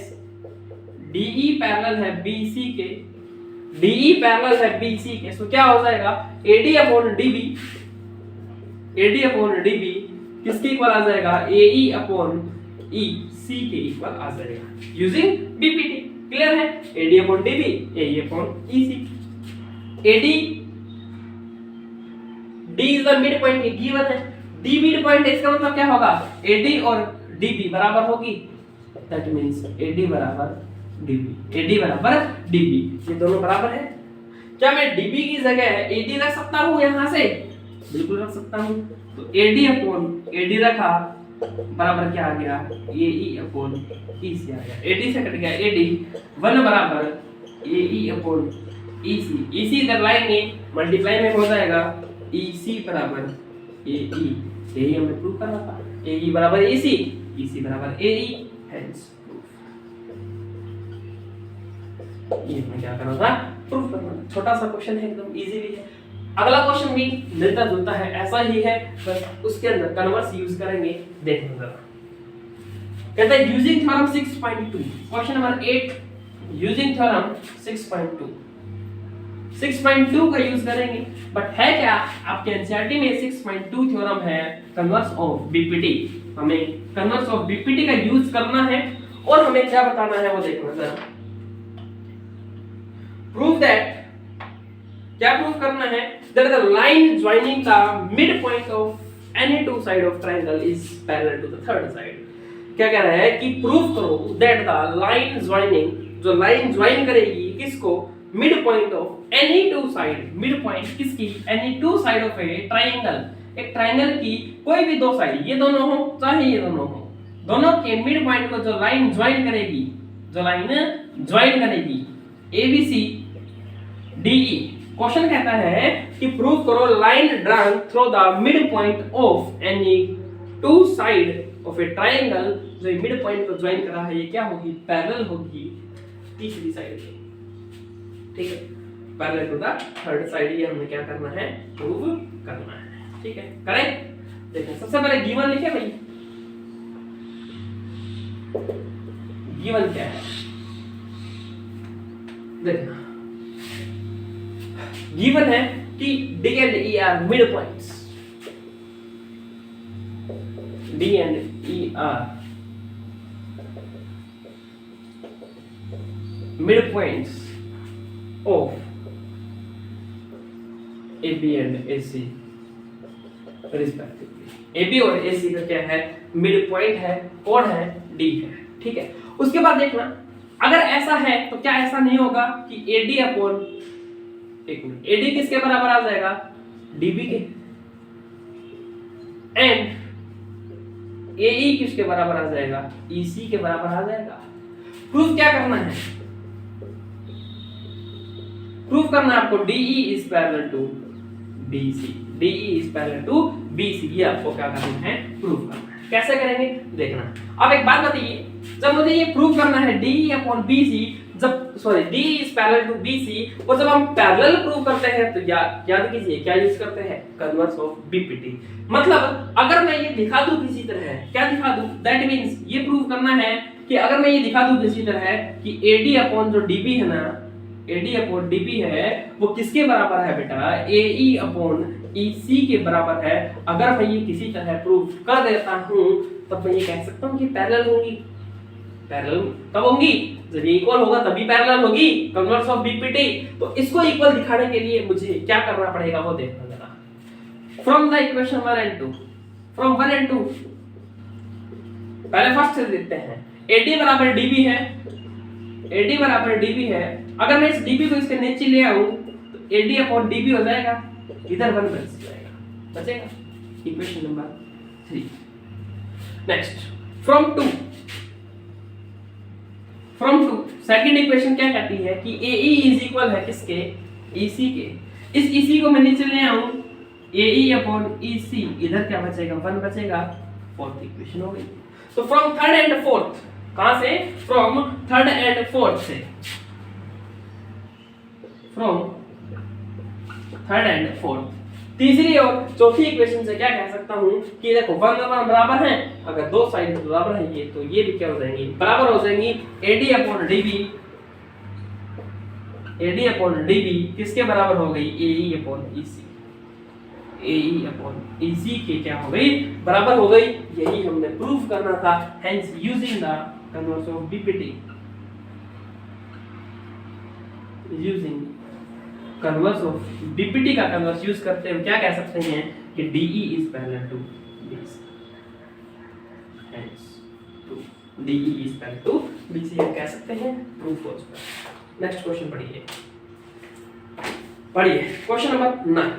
DE पैरेलल है BC के DE पैरेलल है BC के सो क्या हो जाएगा AD अपॉन DB किसके इक्वल आ जाएगा AE अपॉन EC के इक्वल आ जाएगा यूजिंग BPT। क्लियर है AD upon DB AE upon EC। AD D is the mid point ये गिवन है। D मिड पॉइंट है इसका मतलब क्या होगा AD और DB बराबर होगी। दैट मींस AD बराबर DB ये दोनों बराबर है। क्या मैं DB की जगह AD रख सकता हूं यहां से बिल्कुल रख सकता हूं। तो AD अपॉन AD रखा बराबर क्या आ गया AE अपॉन EC आ गया। AD से कट गया AD 1 बराबर AE अपॉन EC इधर लाएंगे मल्टीप्लाई में हो जाएगा EC बराबर AE यही हमें प्रूव करना था। AE बराबर EC बराबर AE हेंस प्रूफ। ये हमें क्या करना था प्रूफ करना। छोटा सा क्वेश्चन है एकदम इजी भी है। अगला क्वेश्चन भी मिलता जुलता है ऐसा ही है बस उसके अंदर कन्वर्स यूज करेंगे देखना जरा। कहता है using theorem 6.2 question number 8 using theorem 6.2 का यूज करेंगे बट है क्या आपके एनसीईआरटी में 6.2 थ्योरम है कन्वर्स ऑफ बीपीटी। हमें कन्वर्स ऑफ बीपीटी का यूज करना है और हमें क्या बताना है वो देखना जरा। प्रूव दैट, क्या प्रूव करना है, that the line joining the mid point of any two side of triangle is parallel to the third side. क्या कह रहा है कि प्रूव करो दैट द लाइन ज्वाइनिंग, जो लाइन ज्वाइन करेगी किसको, mid point of any two side, mid point किसकी, any two side of a triangle, एक ट्रायंगल की कोई भी दो साइड, ये दोनों हो चाहे ये दोनों हो, दोनों के मिड पॉइंट को जो लाइन ज्वाइन करेगी, जो लाइन ज्वाइन करेगी ABC DE, क्वेश्चन कहता है कि प्रूव करो line drawn through the mid point of any two side of a triangle, जो मिड पॉइंट को ज्वाइन कर रहा है ये क्या होगी, पैरेलल होगी तीसरी साइड के, ठीक है, parallel to the third side, ये हमें क्या करना है, प्रूव करना है, ठीक है, करें। देखिए सबसे पहले गिवन लिखे भाई, गिवन क्या है, देखना गिवन है कि D and E are mid points, D and E are mid points of AB and AC respectively. AB और AC का क्या है, मिड पॉइंट है, कौन है, D है, ठीक है। उसके बाद देखना अगर ऐसा है तो क्या ऐसा नहीं होगा कि AD अपॉन, एक मिनट, AD किसके बराबर आ जाएगा, DB के, एंड AE किसके बराबर आ जाएगा, EC के बराबर आ जाएगा। प्रूफ क्या करना है, प्रूफ करना है आपको DE is parallel to BC, DE is parallel to BC, ये आपको क्या करना है, प्रूफ करना है। कैसे करेंगे देखना। अब एक बात बताइए, जब मुझे ये प्रूव करना है DE अपॉन BC, जब sorry DE is parallel to BC, और जब हम पैरेलल प्रूव करते हैं तो याद कीजिए क्या यूज करते हैं, कन्वर्स ऑफ BPT। मतलब अगर मैं ये दिखा दूं किसी तरह, क्या दिखा दूं, दैट मींस ये प्रूव करना है कि अगर मैं ये दिखा दूं किसी तरह कि AD अपॉन जो DB है ना, AD अपॉन DB है वो किसके बराबर है बेटा, AE अपॉन EC के बराबर है। अगर मैं ये किसी तरह प्रूव कर देता हूं तब मैं ये कह सकता हूं कि पैरेलल होंगी। पैरेलल कब होंगी, जब ये इक्वल होगा तभी पैरेलल होगी, कन्वर्स ऑफ BPT। तो इसको इक्वल दिखाने के लिए मुझे क्या करना पड़ेगा वो देखना जरा। From the equation 1 and 2, from 1 and 2 पहले फर्स्ट से देखते हैं। AD बराबर DB है, AD बराबर DB है, अगर मैं इस DB को इसके नीचे ले आऊं तो AD अपॉन DB हो जाएगा, इधर 1 बच जाएगा, बचेगा, equation number 3। Next from 2, from 2 second equation क्या कहती है कि AE इज इक्वल है किसके, EC के। इस EC को मैं नीचे ले आऊं, AE अपॉन EC, इधर क्या बचेगा, 1 बचेगा, फोर्थ इक्वेशन हो गई। तो फ्रॉम थर्ड एंड फोर्थ, कहां से, फ्रॉम थर्ड एंड फोर्थ से, फ्रॉम थर्ड एंड फोर्थ, तीसरी और चौथी इक्वेशन से क्या कह सकता हूं कि देखो 1 और 1 बराबर हैं, अगर दो साइड बराबर हैं ये, तो ये भी क्या हो जाएंगी, बराबर हो जाएंगी। AD upon DB, AD upon DB किसके बराबर हो गई, AE upon EC, AE upon EC के क्या हो गई, बराबर हो गई। यही हमने प्रूफ करना था, hence using the converse of BPT, using converse of BPT का कन्वर्स यूज करते हुए क्या कह सकते हैं कि DE is parallel to BC, hence DE is parallel to BC हम कह सकते हैं, प्रूफ हो चुका है। नेक्स्ट क्वेश्चन पढ़िए, पढ़िए क्वेश्चन नंबर 9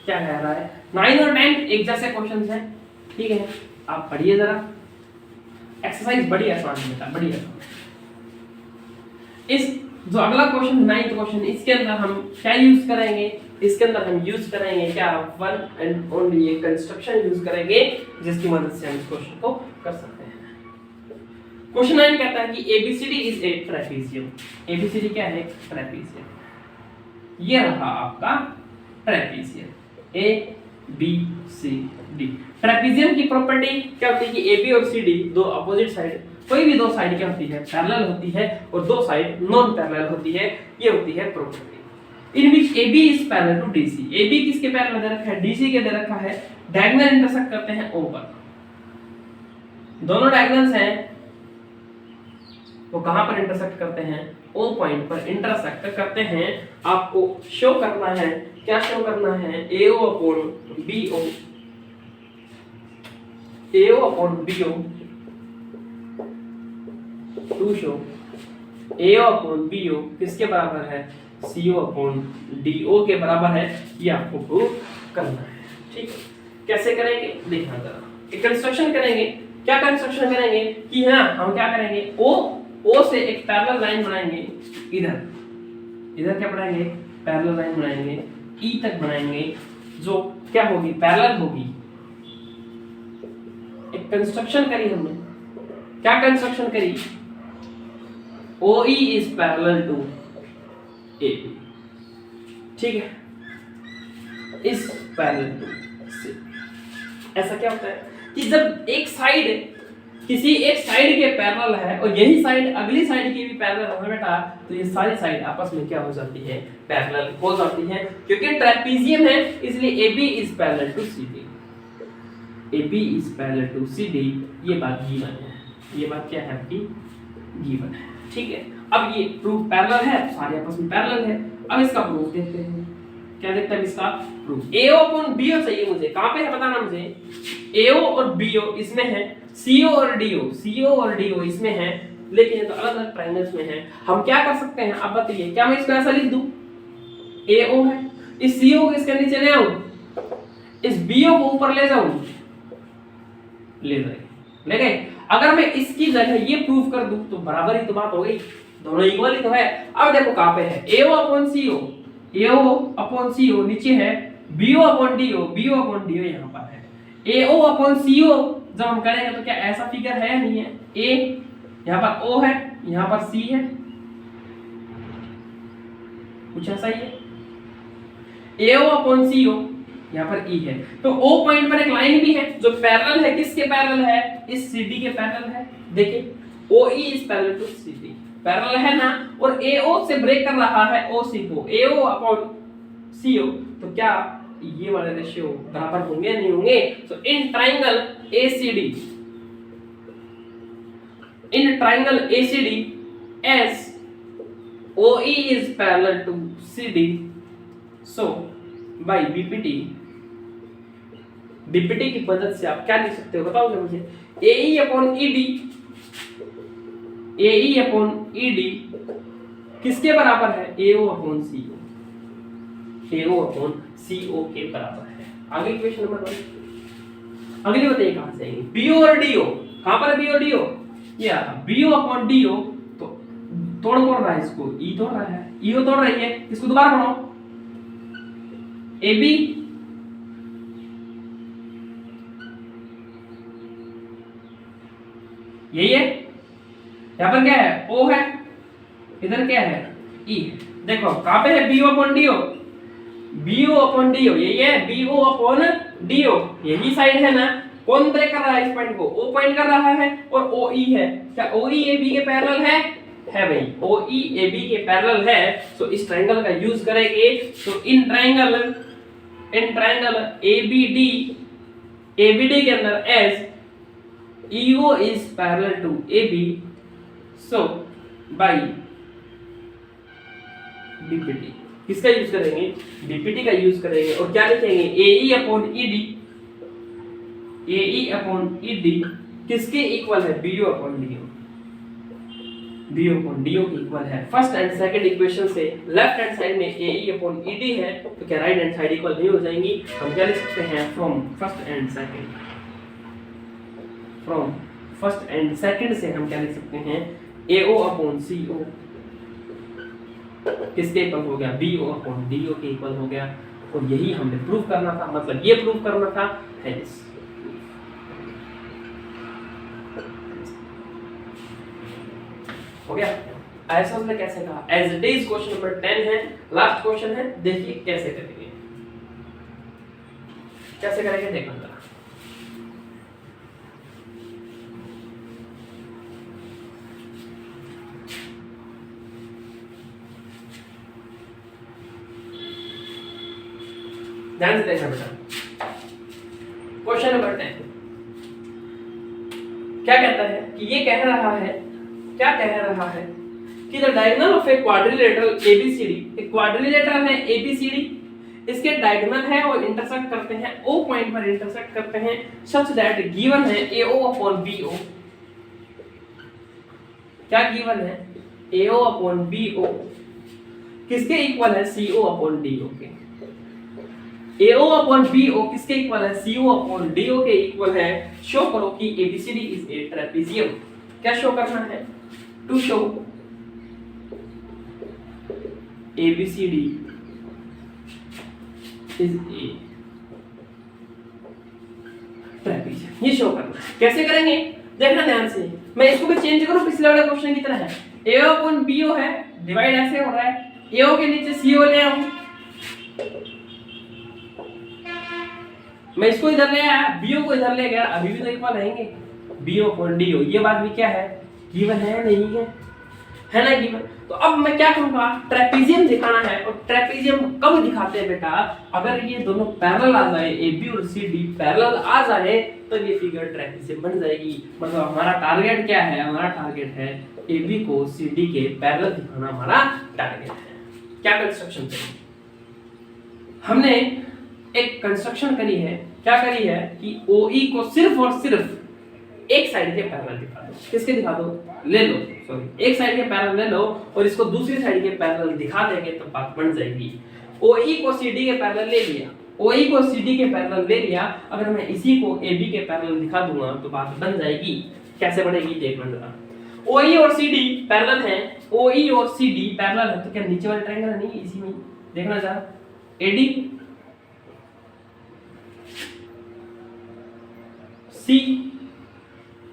क्या कह रहा है। 9 और 10 एक जैसे क्वेश्चंस हैं, ठीक है, आप पढ़िए जरा, एक्सरसाइज बड़ी आसान है, बड़ी आसान। इस जो अगला क्वेश्चन 9th क्वेश्चन, इसके अंदर हम क्या यूज करेंगे, इसके अंदर हम यूज करेंगे क्या, वन एंड ओनली एक कंस्ट्रक्शन यूज करेंगे जिसकी मदद से हम इस क्वेश्चन को कर सकते हैं। क्वेश्चन 9 कहता है कि ABCD is a trapezium. ABCD क्या है, ट्रेपेजियम। ये रहा आपका ट्रेपेजियम, ABCD। ट्रेपेजियम की प्रॉपर्टी क्या होती है कि AB और CD दो अपोजिट साइड, कोई भी दो साइड क्या होती है, पैरेलल होती है, और दो साइड नॉन पैरेलल होती है, ये होती है property. In which AB is parallel to DC। AB किसके पैरेलल दे रखा है, DC के दे रखा है। डायगोनल इंटरसेक्ट करते हैं O पर, दोनों डायगोनल्स हैं वो कहां पर इंटरसेक्ट करते हैं, ओ पॉइंट पर इंटरसेक्ट करते हैं, आपको शो करना है, क्या शो करना है, AO upon BO, AO upon BO to show AO upon BO किसके बराबर है, CO अपॉन DO के बराबर है, ये आपको प्रूव करना है। ठीक है, कैसे करेंगे देखना जरा, एक कंस्ट्रक्शन करेंगे। क्या कंस्ट्रक्शन करेंगे कि हाँ हम क्या करेंगे, ओ से एक पैरेलल लाइन बनाएंगे, इधर क्या बनाएंगे, पैरेलल लाइन बनाएंगे, E तक बनाएंगे, जो क्या होगी, पैरेलल होगी। एक कंस्ट्रक्शन करी हमने, क्या कंस्ट्रक्शन करी, OE is parallel to AB, ठीक है, इज पैरेलल टू C। ऐसा क्या होता है कि जब एक साइड किसी एक साइड के पैरेलल है और यही साइड अगली साइड की भी पैरेलल है बेटा, तो ये सारी साइड आपस में क्या हो जाती है, पैरेलल हो जाती है, क्योंकि ट्रेपेजियम है इसलिए AB is parallel to CD, AB is parallel to CD। ये बात गिवन है, ये बात क्या है आपकी, गिवन है। ठीक है, अब ये प्रूफ पैरेलल है, सारे आपस में पैरेलल है। अब इसका प्रूफ देखते हैं, क्या देखते हैं इसका प्रूफ। AO अपॉन BO चाहिए मुझे, कहां पे है बताना मुझे, AO और BO इसमें है, CO और DO इसमें है, लेकिन ये तो अलग अलग ट्रायंगल्स में है। हम क्या कर सकते हैं आप बताइए, क्या मैं इसको ऐसा लिख दूं, AO है, इस CO को इसके नीचे ले आऊं, इस BO को ऊपर ले जाऊं, ले गए। अगर मैं इसकी जगह ये प्रूफ कर दूं तो बराबर ही तो बात हो गई, दोनों इक्वल ही तो है। अब देखो कहां पे है, AO अपॉन CO नीचे है, BO अपॉन DO यहां पर है। AO अपॉन CO जब हम करेंगे तो क्या ऐसा फिगर है या नहीं है, A यहां पर O है, यहां पर C है, कुछ ऐसा ही है, AO अपॉन CO यहां पर E है। तो O पॉइंट पर एक लाइन भी है जो पैरेलल है, किसके पैरेलल है, इस CD के पैरेलल है। देखिए OE is parallel to CD, parallel है ना, और AO से ब्रेक कर रहा है OC को, AO अपॉन CO, तो क्या ये वाले रेशियो बराबर होंगे नहीं होंगे। So in triangle ACD as OE is parallel to CD, so by BPT की मदद से आप क्या लिख सकते हो बताओ मुझे, AE अपॉन ED किसके बराबर है, AO अपॉन CO के बराबर है। आगे क्वेश्चन नंबर 1, अगली बताइए कहां से आएंगे, BO और DO, कहां पर है BO DO, या BO अपॉन DO, तो तोड़ रहा है इसको, E तोड़ रहा है, EO तोड़ रही है, इसको दोबारा बनाओ, AB यही है, यहां पर क्या है, O है, इधर क्या है, E है। देखो कहां पे है BO अपॉन DO, यही है, BO अपॉन DO यही साइड है ना, कौन ब्रेक कर रहा है इस पॉइंट को, O पॉइंट कर रहा है और OE है, क्या OE AB के पैरेलल है भाई, OE AB के पैरेलल है। सो इस ट्रायंगल का यूज करेंगे, तो इन ट्रायंगल ABD के अंदर as EO is parallel to AB, so by BPT किसका यूज करेंगे, BPT का यूज करेंगे, और क्या लिखेंगे, AE अपॉन ED किसके इक्वल है, BO अपॉन DO के इक्वल है। फर्स्ट एंड सेकंड इक्वेशन से लेफ्ट हैंड साइड में AE अपॉन ED है, तो क्या राइट हैंड साइड इक्वल नहीं हो जाएंगी। हम क्या लिख सकते हैं, फ्रॉम फर्स्ट एंड सेकंड से हम क्या लिख सकते हैं, AO अपॉन CO किसके इक्वल हो गया, BO अपॉन DO के इक्वल हो गया। और यही हमने प्रूव करना था, मतलब ये प्रूव करना था, हेंस हो गया। ऐसा हमने कैसे कहा, as it is question number 10 है, लास्ट क्वेश्चन है, देखिए कैसे करेंगे, देखना जरा। ध्यान से देखना बेटा, क्वेश्चन नंबर 10 क्या कहता है कि ये कह रहा है, क्या कह रहा है कि the diagonal of a quadrilateral ABCD, एक क्वाड्रिलेटरल है एबीसीडी, इसके डायगोनल है और इंटरसेक्ट करते हैं ओ पॉइंट पर इंटरसेक्ट करते हैं सच दैट गिवन है AO अपॉन BO, क्या गिवन है AO अपॉन BO किसके इक्वल है CO अपॉन DO के, AO अपॉन BO किसके इक्वल है CO अपॉन DO के इक्वल है। शो करो कि ABCD इज ए ट्रेपेजियम, क्या शो करना है, to show ABCD is a trapezium, ये शो करना है। कैसे करेंगे देखना ध्यान से, मैं इसको भी चेंज करूं पिछले वाले क्वेश्चन की तरह है, AO अपॉन BO है, डिवाइड ऐसे हो रहा है, AO के नीचे CO ले आऊं, मैं इसको इधर ले आया, BO को इधर ले गया, अभी भी तो इक्वल रहेंगे, BO अपॉन DO, ये बात भी क्या है गिवन है नहीं है ना गिवन। तो अब मैं क्या करूंगा, ट्रेपेजियम दिखाना है, और ट्रेपेजियम कब दिखाते हैं बेटा, अगर ये दोनों पैरेलल आ जाए, AB और CD पैरेलल आ जाए तो ये फिगर ट्रेपेजियम बन जाएगी। मतलब हमारा टारगेट क्या है, हमारा टारगेट है AB को CD के पैरेलल दिखाना, हमारा टारगेट है। क्या कंस्ट्रक्शन करेंगे, हमने एक कंस्ट्रक्शन करी है, क्या करी है कि OE को सिर्फ और सिर्फ एक साइड के पैरेलल दिखा दो, किसके दिखा दो, ले लो सॉरी एक साइड के पैरेलल ले लो और इसको दूसरी साइड के पैरेलल दिखा देंगे तो बात बन जाएगी। OE को CD के पैरेलल ले लिया, OE को CD के पैरेलल ले लिया, अगर मैं इसी को AB के पैरेलल दिखा दूंगा तो बात बन जाएगी। कैसे बनेगी देखना जरा, OE और CD पैरेलल हैं, OE और CD पैरेलल है तो क्या नीचे वाले ट्रायंगल है, नहीं इसी में देखना जरा, AD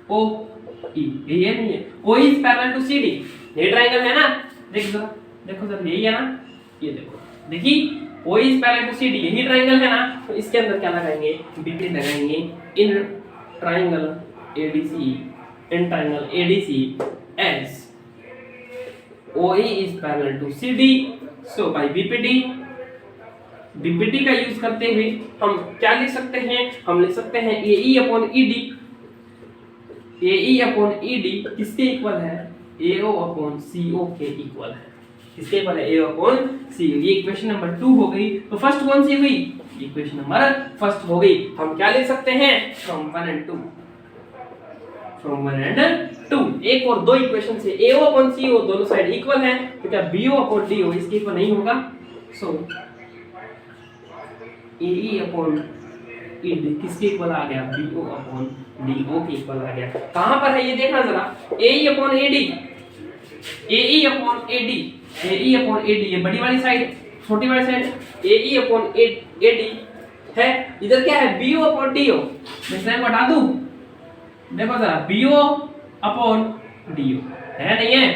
COE ये नहीं है, OE is parallel to CD, ये ट्रायंगल है ना, देखो जरा यही है ना, ये देखो देखिए OE is parallel to CD, यही ट्रायंगल है ना, तो इसके अंदर क्या लगाएंगे, BP लगाएंगे in triangle ADC as OE is parallel to CD, so by BPD का यूज करते हुए हम क्या लिख सकते हैं, हम लिख सकते हैं AE अपॉन ED किसके इक्वल है, AO अपॉन CO के इक्वल है, किसके इक्वल है, AO अपॉन CO। ये इक्वेशन नंबर 2 हो गई। तो फर्स्ट कौन सी हुई, इक्वेशन नंबर फर्स्ट हो गई। हम क्या लिख सकते हैं, फ्रॉम 1 एंड 2 एक और दो इक्वेशन से AO अपॉन CO दोनों साइड इक्वल है, तो क्या BO अपॉन DO इसके इक्वल नहीं होगा, सो AE अपॉन ED किसके इक्वल आ गया, BO अपॉन DO के इक्वल आ गया। कहां पर है ये देखना जरा, AE अपॉन AD ये बड़ी वाली साइड, छोटी वाली साइड AE अपॉन AD है, इधर क्या है BO अपॉन DO, मैं इसको हटा दूं, देखो जरा BO अपॉन DO है नहीं है,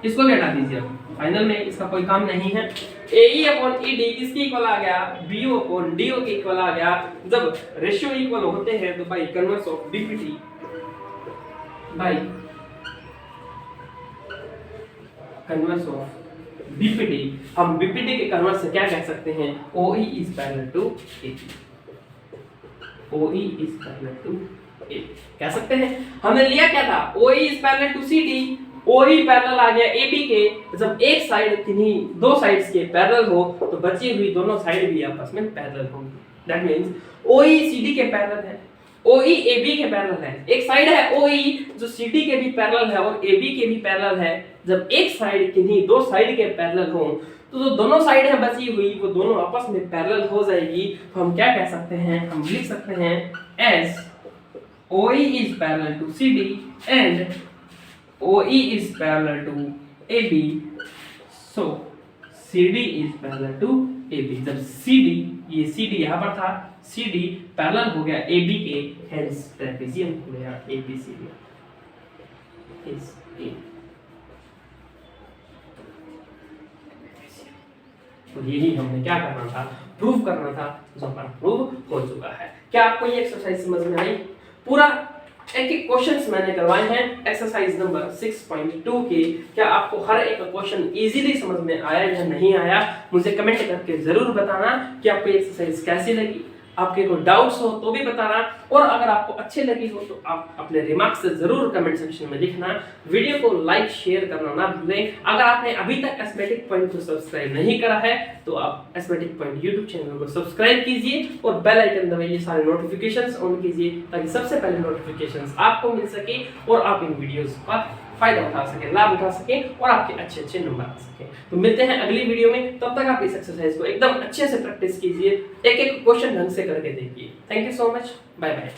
इसको भी हटा दीजिए, फाइनल में इसका कोई काम नहीं है। AE अपॉन ED किसके इक्वल आ गया, BO अपॉन DO के इक्वल आ गया। जब रेशियो इक्वल होते हैं तो by converse of BPD, by converse of BPD हम BPD के कन्वर्स से क्या कह सकते हैं, OE is parallel to AD, OE is parallel to AD कह सकते हैं। हमने लिया क्या था, OE is parallel to CD, OE parallel आ गया AB के, जब एक साइड किन्हीं दो साइड्स के पैरेलल हो तो बची हुई दोनों साइड भी आपस में पैरेलल होंगी। दैट मींस OE CD के पैरेलल है, OE AB के पैरेलल है, एक साइड है OE जो CD के भी पैरेलल है और AB के भी पैरेलल है। जब एक साइड किन्हीं दो साइड के पैरेलल हो तो जो दोनों साइड है बची हुई वो दोनों आपस में पैरेलल हो जाएगी। तो हम क्या कह सकते हैं, हम लिख सकते हैं as OE is parallel to CD and OE is parallel to AB, so CD is parallel to AB। जब CD ये CD यहाँ पर था, CD पैरेलल हो गया AB के, hence ट्रेपेजियम हो गया ABCD is A। तो यही हमने क्या करना था, प्रूव करना था, जो पर प्रूव हो चुका है। क्या आपको ये एक्सरसाइज समझ में आई? पूरा एक एक क्वेश्चंस मैंने करवाए हैं एक्सरसाइज नंबर 6.2 के। क्या आपको हर एक क्वेश्चन इजीली समझ में आया या नहीं आया, मुझे कमेंट करके जरूर बताना कि आपको ये एक्सरसाइज कैसी लगी। आपके कोई डाउट्स हो तो भी बताना, और अगर आपको अच्छी लगी हो तो आप अपने रिमार्क्स से जरूर कमेंट सेक्शन में लिखना। वीडियो को लाइक शेयर करना ना भूलें। अगर आपने अभी तक एस्थमेटिक पॉइंट को सब्सक्राइब नहीं करा है तो आप एस्थमेटिक पॉइंट यूट्यूब चैनल को सब्सक्राइब कीजिए और बेल आइकन दबाइए, सारे नोटिफिकेशंस ऑन कीजिए ताकि सबसे पहले नोटिफिकेशंस आपको मिल सके और आप इन वीडियोस का फायदा उठा सके, लाभ उठा सके और आपके अच्छे नंबर आ सके। तो मिलते हैं अगली वीडियो में, तब तक आप इस एक्सरसाइज को एकदम अच्छे से प्रैक्टिस कीजिए, एक एक क्वेश्चन ढंग से करके देखिए। Thank you so much, bye bye.